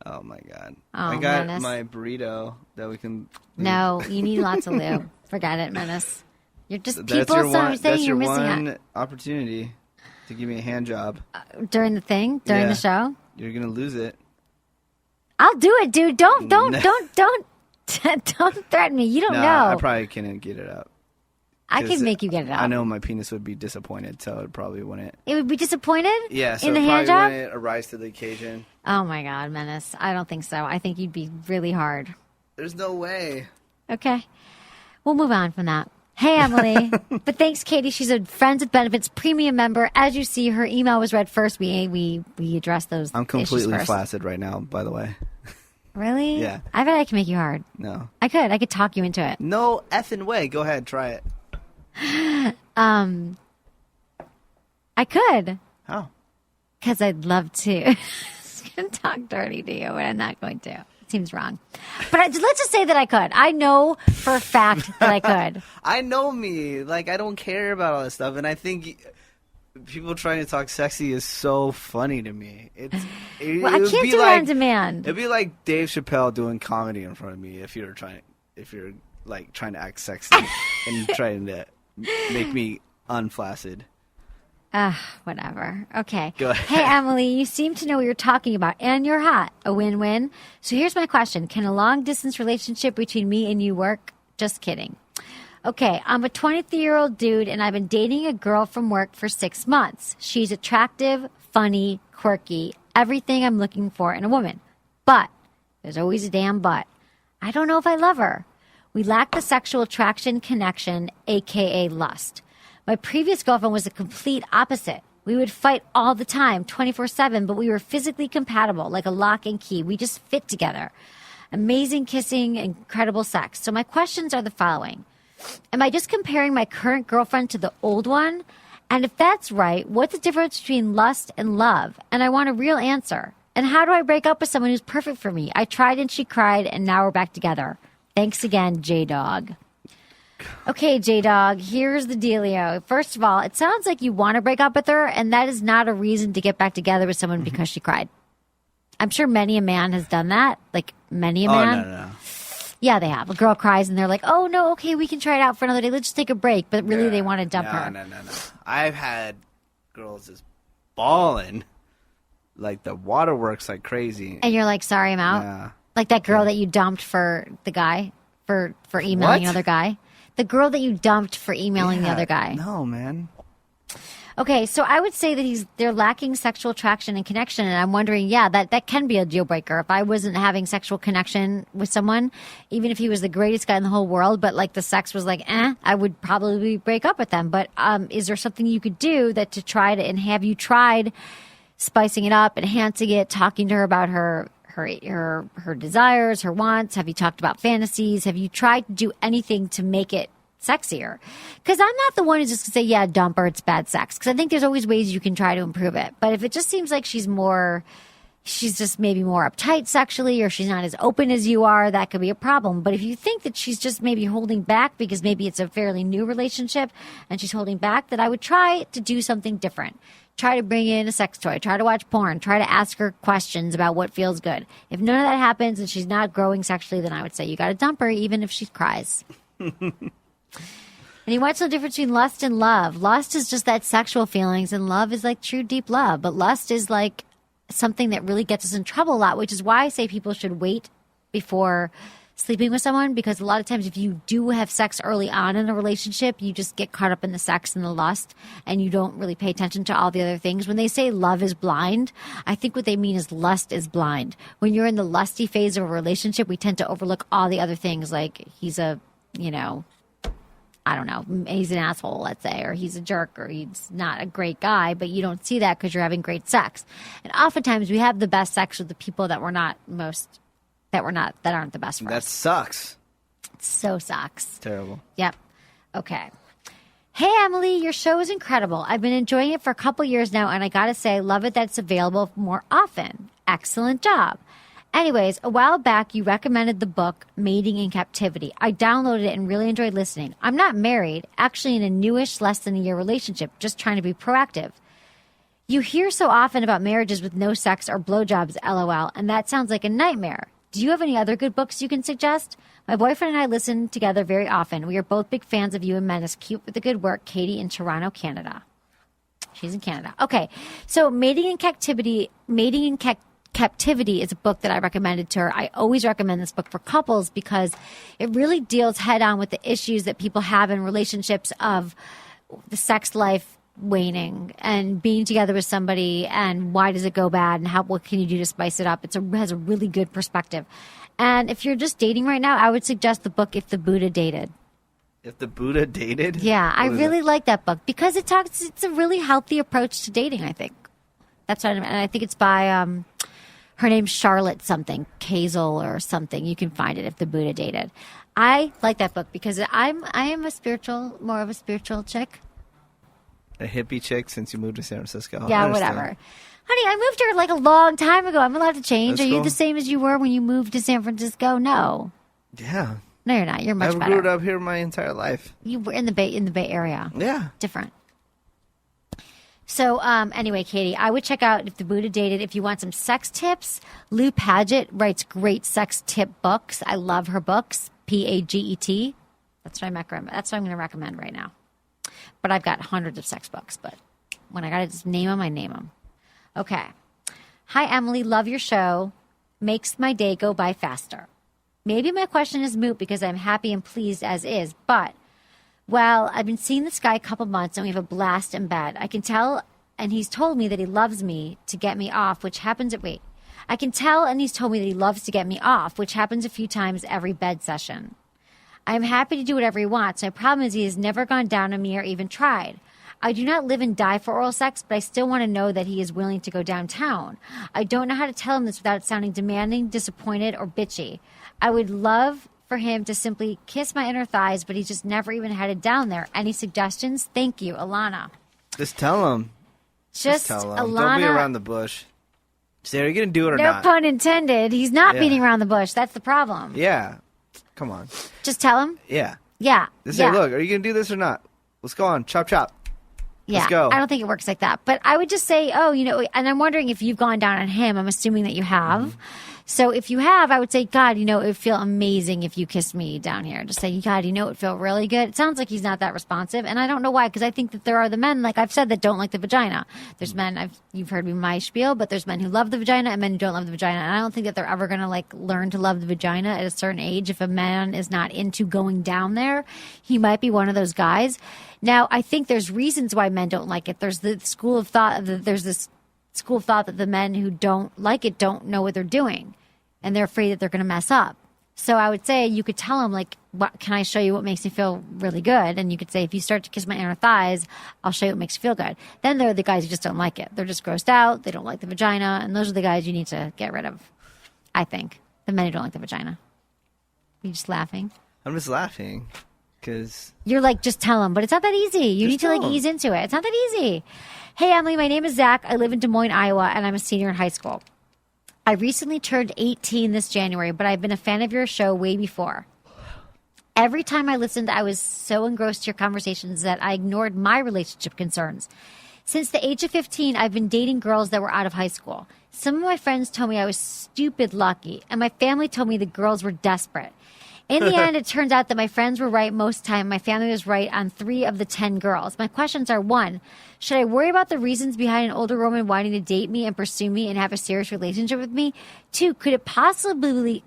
Oh, my God. Oh, I got Menace. my burrito that we can... No, you need lots of lube. Forget it, Menace. You're just That's people your saying one. That's you're your missing one out. opportunity to give me a hand job. During the thing, during Yeah. the show. You're gonna lose it. I'll do it, dude. Don't No. don't threaten me. You don't know. I probably couldn't get it up. I 'Cause can make you get it up. I know my penis would be disappointed, so it probably wouldn't. It would be disappointed. Yeah, so in the it hand probably job. wouldn't arise to the occasion. Oh my God, Menace. I don't think so. I think you'd be really hard. There's no way. Okay, we'll move on from that. Hey, Emily. But thanks, Katie. She's a Friends with Benefits premium member. As you see, her email was read first. We addressed those. I'm completely issues first. flaccid right now, by the way. Really? Yeah. I bet I can make you hard. No. I could talk you into it. No effing way. Go ahead, try it. I could. How? Because I'd love to. I'm just going to talk dirty to you, but I'm not going to. It seems wrong. But let's just say that I could. I know for a fact that I could. I know me. Like, I don't care about all this stuff, and I think people trying to talk sexy is so funny to me. Well, I can't do it on demand. It'd be like Dave Chappelle doing comedy in front of me if you're trying to act sexy and trying to make me unflaccid. Whatever. Okay. Go ahead. Hey, Emily, you seem to know what you're talking about, and you're hot. A win-win. So here's my question. Can a long-distance relationship between me and you work? Just kidding. Okay, I'm a 23-year-old dude, and I've been dating a girl from work for 6 months. She's attractive, funny, quirky, everything I'm looking for in a woman. But, there's always a damn but. I don't know if I love her. We lack the sexual attraction connection, aka lust. My previous girlfriend was the complete opposite. We would fight all the time, 24/7, but we were physically compatible, like a lock and key. We just fit together. Amazing kissing, incredible sex. So my questions are the following. Am I just comparing my current girlfriend to the old one? And if that's right, what's the difference between lust and love? And I want a real answer. And how do I break up with someone who's perfect for me? I tried and she cried, and now we're back together. Thanks again, J-Dog. Okay, J-Dog, here's the dealio. First of all, it sounds like you want to break up with her, and that is not a reason to get back together with someone because she cried. I'm sure many a man has done that. Like, many a man. Oh, no. Yeah, they have. A girl cries, and they're like, oh, no, okay, we can try it out for another day. Let's just take a break. But really, they want to dump her. No. I've had girls just bawling. Like, the waterworks like crazy. And you're like, sorry, I'm out? Yeah. Like that girl that you dumped for the guy, for emailing What? another guy? The girl that you dumped for emailing the other guy. No, man. Okay, so I would say that they're lacking sexual attraction and connection, and I'm wondering, that can be a deal breaker. If I wasn't having sexual connection with someone, even if he was the greatest guy in the whole world, but like the sex was like, I would probably break up with them. But is there something you could do to try to, and have you tried spicing it up, enhancing it, talking to her about her desires, her wants? Have you talked about fantasies? Have you tried to do anything to make it sexier? Because I'm not the one who's just going to say, dump her, it's bad sex. Because I think there's always ways you can try to improve it. But if it just seems like she's just maybe more uptight sexually, or she's not as open as you are, that could be a problem. But if you think that she's just maybe holding back because maybe it's a fairly new relationship and she's holding back, then I would try to do something different. Try to bring in a sex toy, try to watch porn, try to ask her questions about what feels good. If none of that happens and she's not growing sexually, then I would say you got to dump her even if she cries. And what's the difference between lust and love? Lust is just that sexual feelings, and love is like true deep love. But lust is like something that really gets us in trouble a lot, which is why I say people should wait before sleeping with someone, because a lot of times if you do have sex early on in a relationship, you just get caught up in the sex and the lust, and you don't really pay attention to all the other things. When they say love is blind, I think what they mean is lust is blind. When you're in the lusty phase of a relationship, we tend to overlook all the other things, like he's a, I don't know, he's an asshole, let's say, or he's a jerk, or he's not a great guy, but you don't see that because you're having great sex. And oftentimes we have the best sex with the people that aren't the best for That us. sucks. It so sucks. Terrible. Yep. Okay. Hey, Emily, your show is incredible. I've been enjoying it for a couple years now, and I gotta say, love it that it's available more often. Excellent job. Anyways, a while back, you recommended the book Mating in Captivity. I downloaded it and really enjoyed listening. I'm not married, actually in a newish, less than a year relationship, just trying to be proactive. You hear so often about marriages with no sex or blowjobs, LOL, and that sounds like a nightmare. Do you have any other good books you can suggest? My boyfriend and I listen together very often. We are both big fans of you and Menace. Keep with the good work. Katie in Toronto, Canada. She's in Canada. Okay. So Mating in Captivity is a book that I recommended to her. I always recommend this book for couples because it really deals head on with the issues that people have in relationships of the sex life waning and being together with somebody and why does it go bad and what can you do to spice it up. It has a really good perspective. And if you're just dating right now, I would suggest the book If the Buddha Dated. If the Buddha dated? Yeah, I really like that book because it's a really healthy approach to dating, I think. That's what and I think it's by her name's Charlotte something, Kazel or something. You can find it If the Buddha Dated. I like that book because I am more of a spiritual chick. A hippie chick since you moved to San Francisco. Yeah, whatever. Honey, I moved here like a long time ago. I'm allowed to change. That's Are you cool. the same as you were when you moved to San Francisco? No. Yeah. No, you're not. You're much I've better. grew up here my entire life. You were in the Bay Area. Yeah. Different. So, anyway, Katie, I would check out If the Buddha Dated. If you want some sex tips, Lou Paget writes great sex tip books. I love her books. Paget. That's what I'm going to recommend right now. But I've got hundreds of sex books. But when I got to just name them, I name them. Okay. Hi, Emily. Love your show. Makes my day go by faster. Maybe my question is moot because I'm happy and pleased as is. But, well, I've been seeing this guy a couple months and we have a blast in bed. I can tell, and he's told me that he loves me to get me off, which happens I can tell and he's told me that he loves to get me off, which happens a few times every bed session. I am happy to do whatever he wants. My problem is he has never gone down on me or even tried. I do not live and die for oral sex, but I still want to know that he is willing to go downtown. I don't know how to tell him this without sounding demanding, disappointed, or bitchy. I would love for him to simply kiss my inner thighs, but he's just never even had it down there. Any suggestions? Thank you, Alana. Just tell him. Just tell him. Alana. Don't be around the bush. Say, are you going to do it or No not? pun intended. He's not Yeah. beating around the bush. That's the problem. Yeah. Come on. Just tell him. Yeah. Yeah. Just yeah. say, look, are you going to do this or not? Let's go on. Chop, chop. Yeah, Let's go. I don't think it works like that. But I would just say, and I'm wondering if you've gone down on him. I'm assuming that you have. Mm-hmm. So if you have, I would say, God, it would feel amazing if you kissed me down here. Just say, God, it would feel really good. It sounds like he's not that responsive. And I don't know why, because I think that there are the men, like I've said, that don't like the vagina. There's men, you've heard me my spiel, but there's men who love the vagina and men who don't love the vagina. And I don't think that they're ever going to learn to love the vagina at a certain age. If a man is not into going down there, he might be one of those guys. Now, I think there's reasons why men don't like it. There's this school of thought that the men who don't like it don't know what they're doing. And they're afraid that they're going to mess up. So I would say you could tell them, what can I show you what makes me feel really good? And you could say, if you start to kiss my inner thighs, I'll show you what makes you feel good. Then there are the guys who just don't like it. They're just grossed out. They don't like the vagina. And those are the guys you need to get rid of, I think. The men who don't like the vagina. Are you just laughing? I'm just laughing because... You're like, just tell them. But it's not that easy. You Just need to tell 'em. ease into it. It's not that easy. Hey, Emily, my name is Zach. I live in Des Moines, Iowa, and I'm a senior in high school. I recently turned 18 this January, but I've been a fan of your show way before. Every time I listened, I was so engrossed to your conversations that I ignored my relationship concerns. Since the age of 15, I've been dating girls that were out of high school. Some of my friends told me I was stupid lucky, and my family told me the girls were desperate. In the end, it turns out that my friends were right most of the time. My family was right on 3 of the 10 girls. My questions are, 1, should I worry about the reasons behind an older woman wanting to date me and pursue me and have a serious relationship with me? 2, could it possibly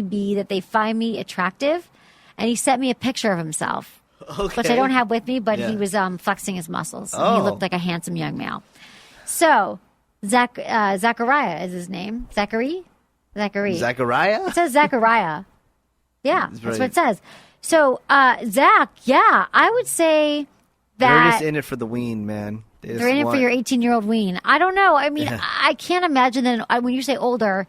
be that they find me attractive? And he sent me a picture of himself, which I don't have with me, but he was flexing his muscles. And he looked like a handsome young male. So, Zachariah is his name. Zachary? Zachariah? It says Zachariah. Yeah, that's what it says. So, Zach, yeah, I would say that... They're just in it for the ween, man. They're in it for your 18-year-old ween. I don't know. I mean, I can't imagine that when you say older,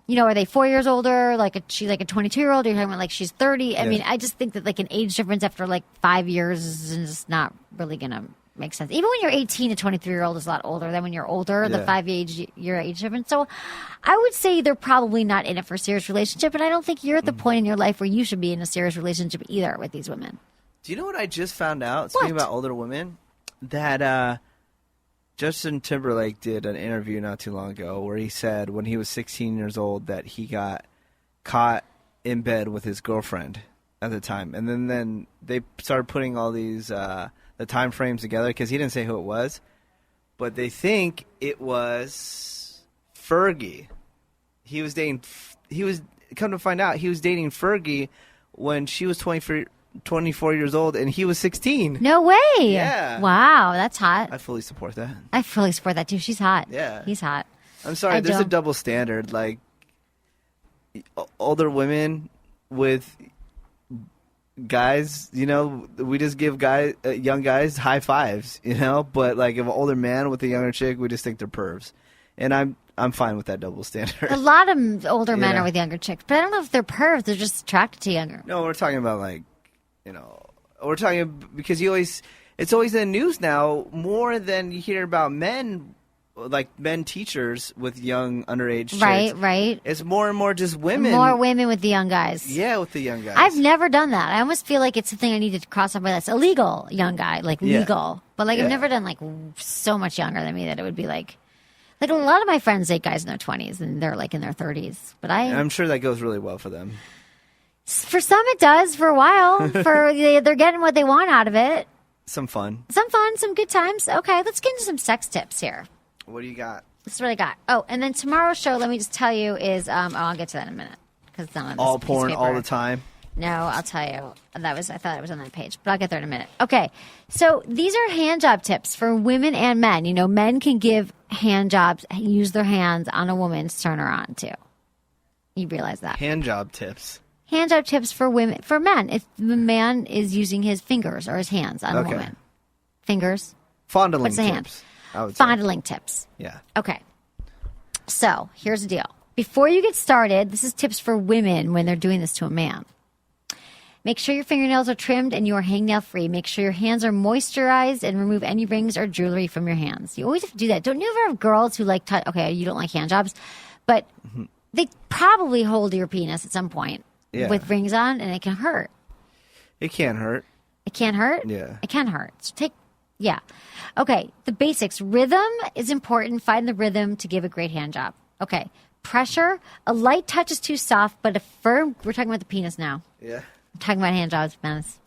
are they 4 years older? She's like a 22-year-old? Or you're talking about she's 30? I mean, I just think that an age difference after 5 years is just not really going to make sense. Even when you're 18, a 23-year-old is a lot older than when you're older, the 5-year age difference. So I would say they're probably not in it for a serious relationship, and I don't think you're at the point in your life where you should be in a serious relationship either with these women. Do you know what I just found out? Speaking about older women, that Justin Timberlake did an interview not too long ago where he said when he was 16 years old that he got caught in bed with his girlfriend at the time. And then they started putting all these the time frames together because he didn't say who it was. But they think it was Fergie. Come to find out, he was dating Fergie when she was 24 years old and he was 16. No way. Yeah. Wow, that's hot. I fully support that. I fully support that too. She's hot. Yeah. He's hot. I'm sorry, there's a double standard. Like, older women with guys, we just give young guys high fives, but like if an older man with a younger chick, we just think they're pervs. And I'm fine with that double standard. A lot of older men are with younger chicks, but I don't know if they're pervs. They're just attracted to younger. No, we're talking about we're talking because it's always in the news now more than you hear about men, like men teachers with young underage chicks. Right. It's more and more just women. More women with the young guys. Yeah, with the young guys. I've never done that. I almost feel like it's something I need to cross off my list. Illegal young guy, like legal. But I've never done like so much younger than me that it would be like a lot of my friends date guys in their 20s and they're like in their 30s. But I'm sure that goes really well for them. For some it does for a while. They're getting what they want out of it. Some fun, some good times. Okay, let's get into some sex tips here. What do you got? This is what I got. Oh, and then tomorrow's show, let me just tell you, is I'll get to that in a minute because it's not on this all piece of porn paper. all the time. No, I'll tell you. I thought it was on that page, but I'll get there in a minute. Okay, so these are hand job tips for women and men. Men can give hand jobs, use their hands on a woman to turn her on too. You realize that? Hand job tips. Hand job tips for men. If the man is using his fingers or his hands on a woman. Fingers. Fondling What's the tips. hand? I would Fondling tips. Yeah. Okay. So here's the deal. Before you get started, this is tips for women when they're doing this to a man. Make sure your fingernails are trimmed and you are hangnail free. Make sure your hands are moisturized and remove any rings or jewelry from your hands. You always have to do that. Don't you ever have girls who like touch? Okay, you don't like hand jobs, but they probably hold your penis at some point with rings on, and it can hurt. It can hurt. It can't hurt? Yeah. It can hurt. So okay, the basics. Rhythm is important. Find the rhythm to give a great hand job. Okay, pressure. A light touch is too soft, but a firm, we're talking about the penis now. Yeah. I'm talking about hand jobs, Menace.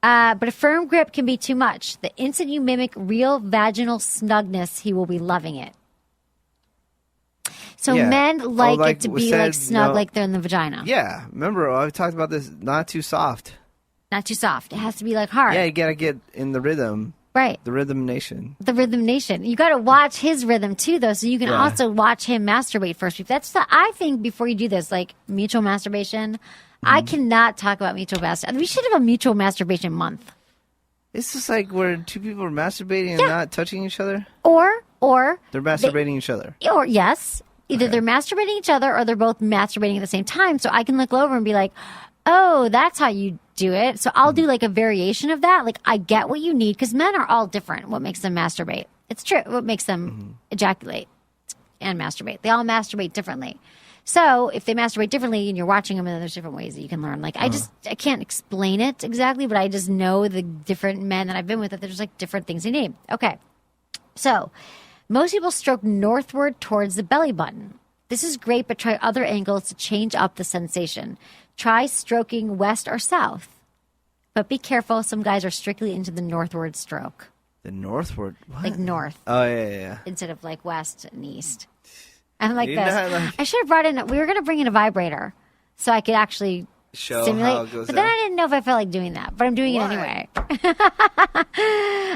But a firm grip can be too much. The instant you mimic real vaginal snugness, he will be loving it. So men like it to be like snug, like they're in the vagina. Yeah. Remember, I talked about this, not too soft. Not too soft. It has to be like hard. Yeah, you got to get in the rhythm. Right. The Rhythm Nation. The Rhythm Nation. You got to watch his rhythm too, though, so you can also watch him masturbate first. I think before you do this, like mutual masturbation, I cannot talk about mutual masturbation. We should have a mutual masturbation month. It's just like where two people are masturbating and not touching each other? Or they're masturbating each other. Or yes. Either they're masturbating each other or they're both masturbating at the same time. So I can look over and be like, oh, that's how you do it. So I'll do like a variation of that. Like I get what you need because men are all different. What makes them masturbate? It's true. What makes them ejaculate and masturbate? They all masturbate differently. So if they masturbate differently and you're watching them, and then there's different ways that you can learn. Like I can't explain it exactly, but I just know the different men that I've been with that there's like different things they need. Okay. So most people stroke northward towards the belly button. This is great, but try other angles to change up the sensation. Try stroking west or south. But be careful. Some guys are strictly into the northward stroke. The northward? What? Like north. Oh, yeah. Instead of like west and east. I'm like You this. know, like- I should have brought in, we were going to bring in a vibrator so I could actually Show simulate. how it goes but then down. I didn't know if I felt like doing that. But I'm doing it anyway.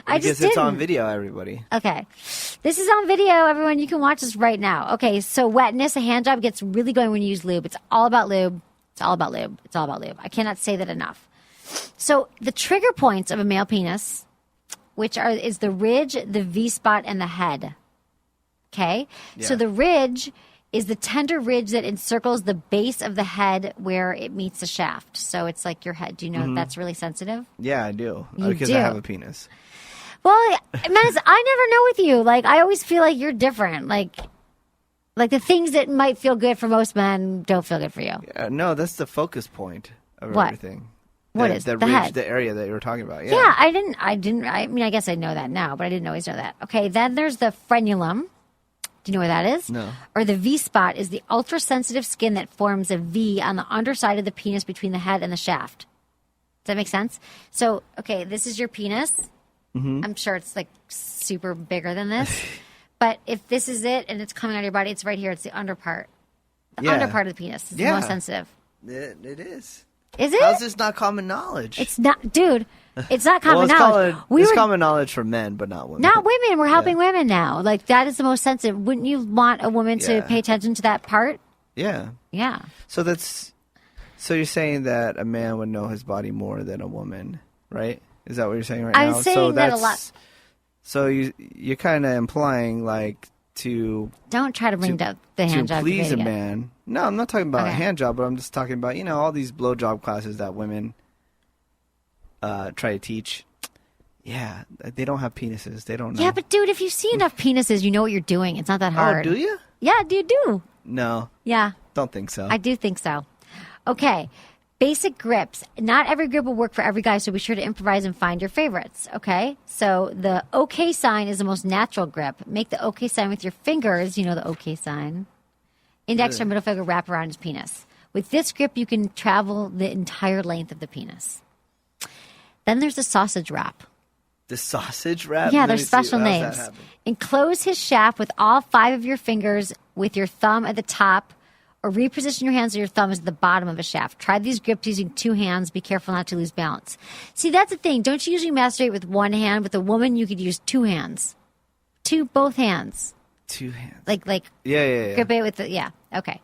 Because it's on video, everybody. Okay. This is on video, everyone. You can watch this right now. Okay, so wetness, a hand job gets really going when you use lube. It's all about lube. It's all about lube. It's all about lube. I cannot say that enough. So the trigger points of a male penis, is the ridge, the V-spot, and the head. Okay? Yeah. So the ridge is the tender ridge that encircles the base of the head where it meets the shaft. So it's like your head. Do you know that's really sensitive? Yeah, I do. You Because do. I have a penis. Well, Menace, I never know with you. Like, I always feel like you're different. Like the things that might feel good for most men don't feel good for you. Yeah, no, that's the focus point of What? everything. What is the the ridge, head? the area that you were talking about? Yeah, I mean, I guess I know that now, but I didn't always know that. Okay, then there's the frenulum, Do you know where that is? No. Or the V spot is the ultra-sensitive skin that forms a V on the underside of the penis between the head and the shaft. Does that make sense? So, okay, this is your penis. Mm-hmm. I'm sure it's like super bigger than this. But if this is it and it's coming out of your body, it's right here. It's the under part. The under part of the penis is the most sensitive. It is. Is it? How's this not common knowledge? It's not, dude. It's not common it's knowledge. It's common knowledge for men, but not women. Not women. We're helping women now. Like, that is the most sensitive. Wouldn't you want a woman to pay attention to that part? Yeah. Yeah. So you're saying that a man would know his body more than a woman, right? Is that what you're saying right now? I'm saying that a lot. So you're kind of implying like don't try to bring up the hand job. To please a man. No, I'm not talking about a hand job, but I'm just talking about, all these blowjob classes that women try to teach. Yeah, they don't have penises. They don't know. Yeah, but dude, if you see enough penises, you know what you're doing. It's not that hard. Oh, do you? Yeah, you do. No. Yeah. Don't think so. I do think so. Okay. Basic grips. Not every grip will work for every guy, so be sure to improvise and find your favorites, okay? So the OK sign is the most natural grip. Make the OK sign with your fingers. You know the OK sign. Index or middle finger wrap around his penis. With this grip, you can travel the entire length of the penis. Then there's the sausage wrap. The sausage wrap? Yeah, there's special names. Enclose his shaft with all 5 of your fingers with your thumb at the top, or reposition your hands or your thumbs at the bottom of a shaft. Try these grips using 2 hands. Be careful not to lose balance. See, that's the thing. Don't you usually masturbate with 1 hand? With a woman, you could use 2 hands. Both hands. 2 hands. Like. Yeah. Grip it with okay.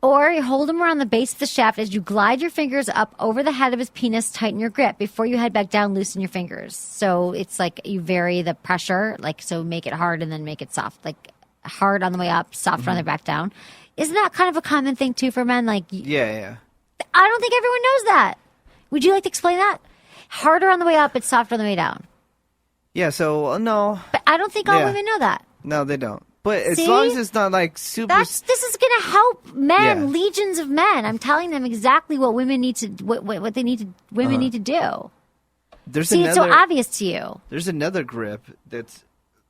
Or you hold him around the base of the shaft as you glide your fingers up over the head of his penis. Tighten your grip. Before you head back down, loosen your fingers. So it's like you vary the pressure. So make it hard and then make it soft. Like hard on the way up, soft on the back down. Isn't that kind of a common thing, too, for men? Like, yeah. I don't think everyone knows that. Would you like to explain that? Harder on the way up, it's softer on the way down. Yeah, so, no. But I don't think all women know that. No, they don't. But as long as it's not, like, super... This is going to help men, legions of men. I'm telling them exactly what women need to... What they need to... Women need to do. It's so obvious to you. There's another grip that's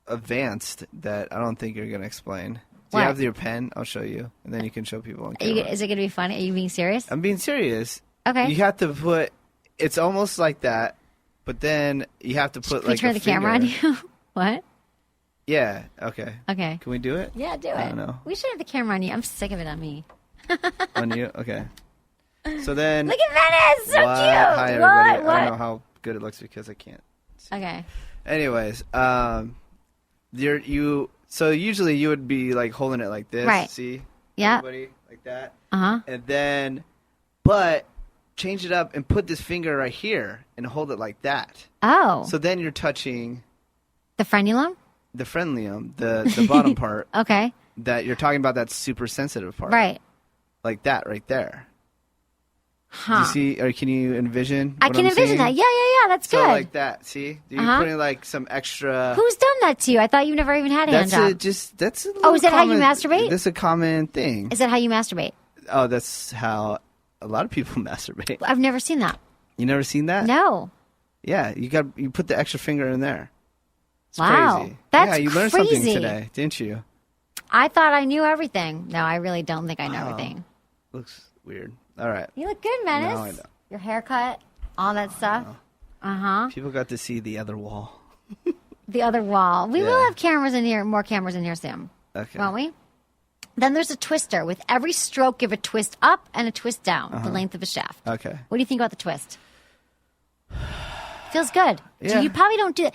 advanced that I don't think you're going to explain. Do you have your pen? I'll show you, and then you can show people on camera. Is it going to be funny? Are you being serious? I'm being serious. Okay. You have to put... It's almost like that, but then you have to put, like, turn the camera on you? What? Yeah, okay. Okay. Can we do it? Yeah, do it. I don't know. We should have the camera on you. I'm sick of it on me. On you? Okay. So then... Look at Venice! So cute! Hi, everybody. What? I don't know how good it looks because I can't see. Okay. Anyways, so usually you would be like holding it like this, right? See, yeah, everybody like that. And then, but change it up and put this finger right here and hold it like that. Oh. So then you're touching the frenulum, the bottom part. Okay. That you're talking about, that super sensitive part, right? Like that, right there. Huh. Do you see, or can you envision? I can envision that. Yeah. That's good. So like that. See, you're putting like some extra. Who's done that to you? I thought you never even had a hand job. That's a is that how you masturbate? That's a common thing. Is that how you masturbate? Oh, that's how a lot of people masturbate. I've never seen that. You never seen that? No. Yeah, you put the extra finger in there. It's wow, crazy. that's you learned crazy. something today, didn't you? I thought I knew everything. No, I really don't think I know everything. Looks weird. All right. You look good, Menace. No, I know. Your haircut, all that stuff. People got to see the other wall. The other wall. We will have cameras in here, more cameras in here soon. Okay. Won't we? Then there's a twister. With every stroke, give a twist up and a twist down, the length of a shaft. Okay. What do you think about the twist? Feels good. Yeah. You probably don't do it.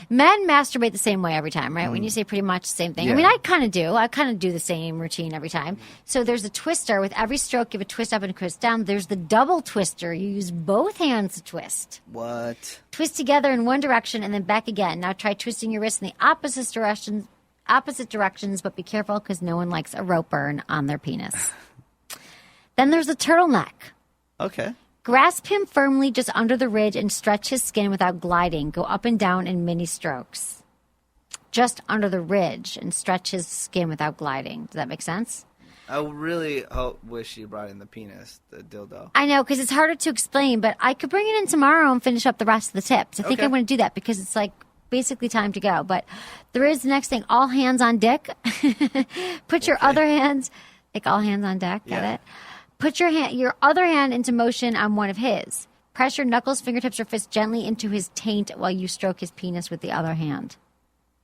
Men masturbate the same way every time, right? When you say pretty much the same thing. Yeah. I mean, I kind of do. I kind of do the same routine every time. So there's a twister. With every stroke, give a twist up and a twist down. There's the double twister. You use both hands to twist. What? Twist together in one direction and then back again. Now try twisting your wrist in the opposite directions, but be careful because no one likes a rope burn on their penis. Then there's the turtleneck. Okay. Grasp him firmly just under the ridge and stretch his skin without gliding. Go up and down in mini strokes. Just under the ridge and stretch his skin without gliding. Does that make sense? I really wish you brought in the penis, the dildo. I know, because it's harder to explain, but I could bring it in tomorrow and finish up the rest of the tips. I think Okay. I'm going to do that because it's like basically time to go. But there is the next thing, all hands on deck. Put your other hands, like all hands on deck, get it? Put your other hand into motion on one of his. Press your knuckles, fingertips, or fists gently into his taint while you stroke his penis with the other hand.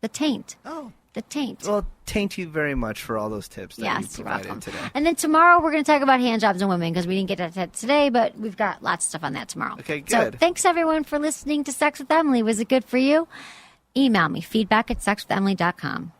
The taint. Oh. The taint. Well, thank you very much for all those tips that you Yes, you're provided welcome. today. And then tomorrow we're going to talk about hand jobs on women because we didn't get to that today, but we've got lots of stuff on that tomorrow. Okay, good. So thanks everyone for listening to Sex with Emily. Was it good for you? Email me, feedback@sexwithemily.com.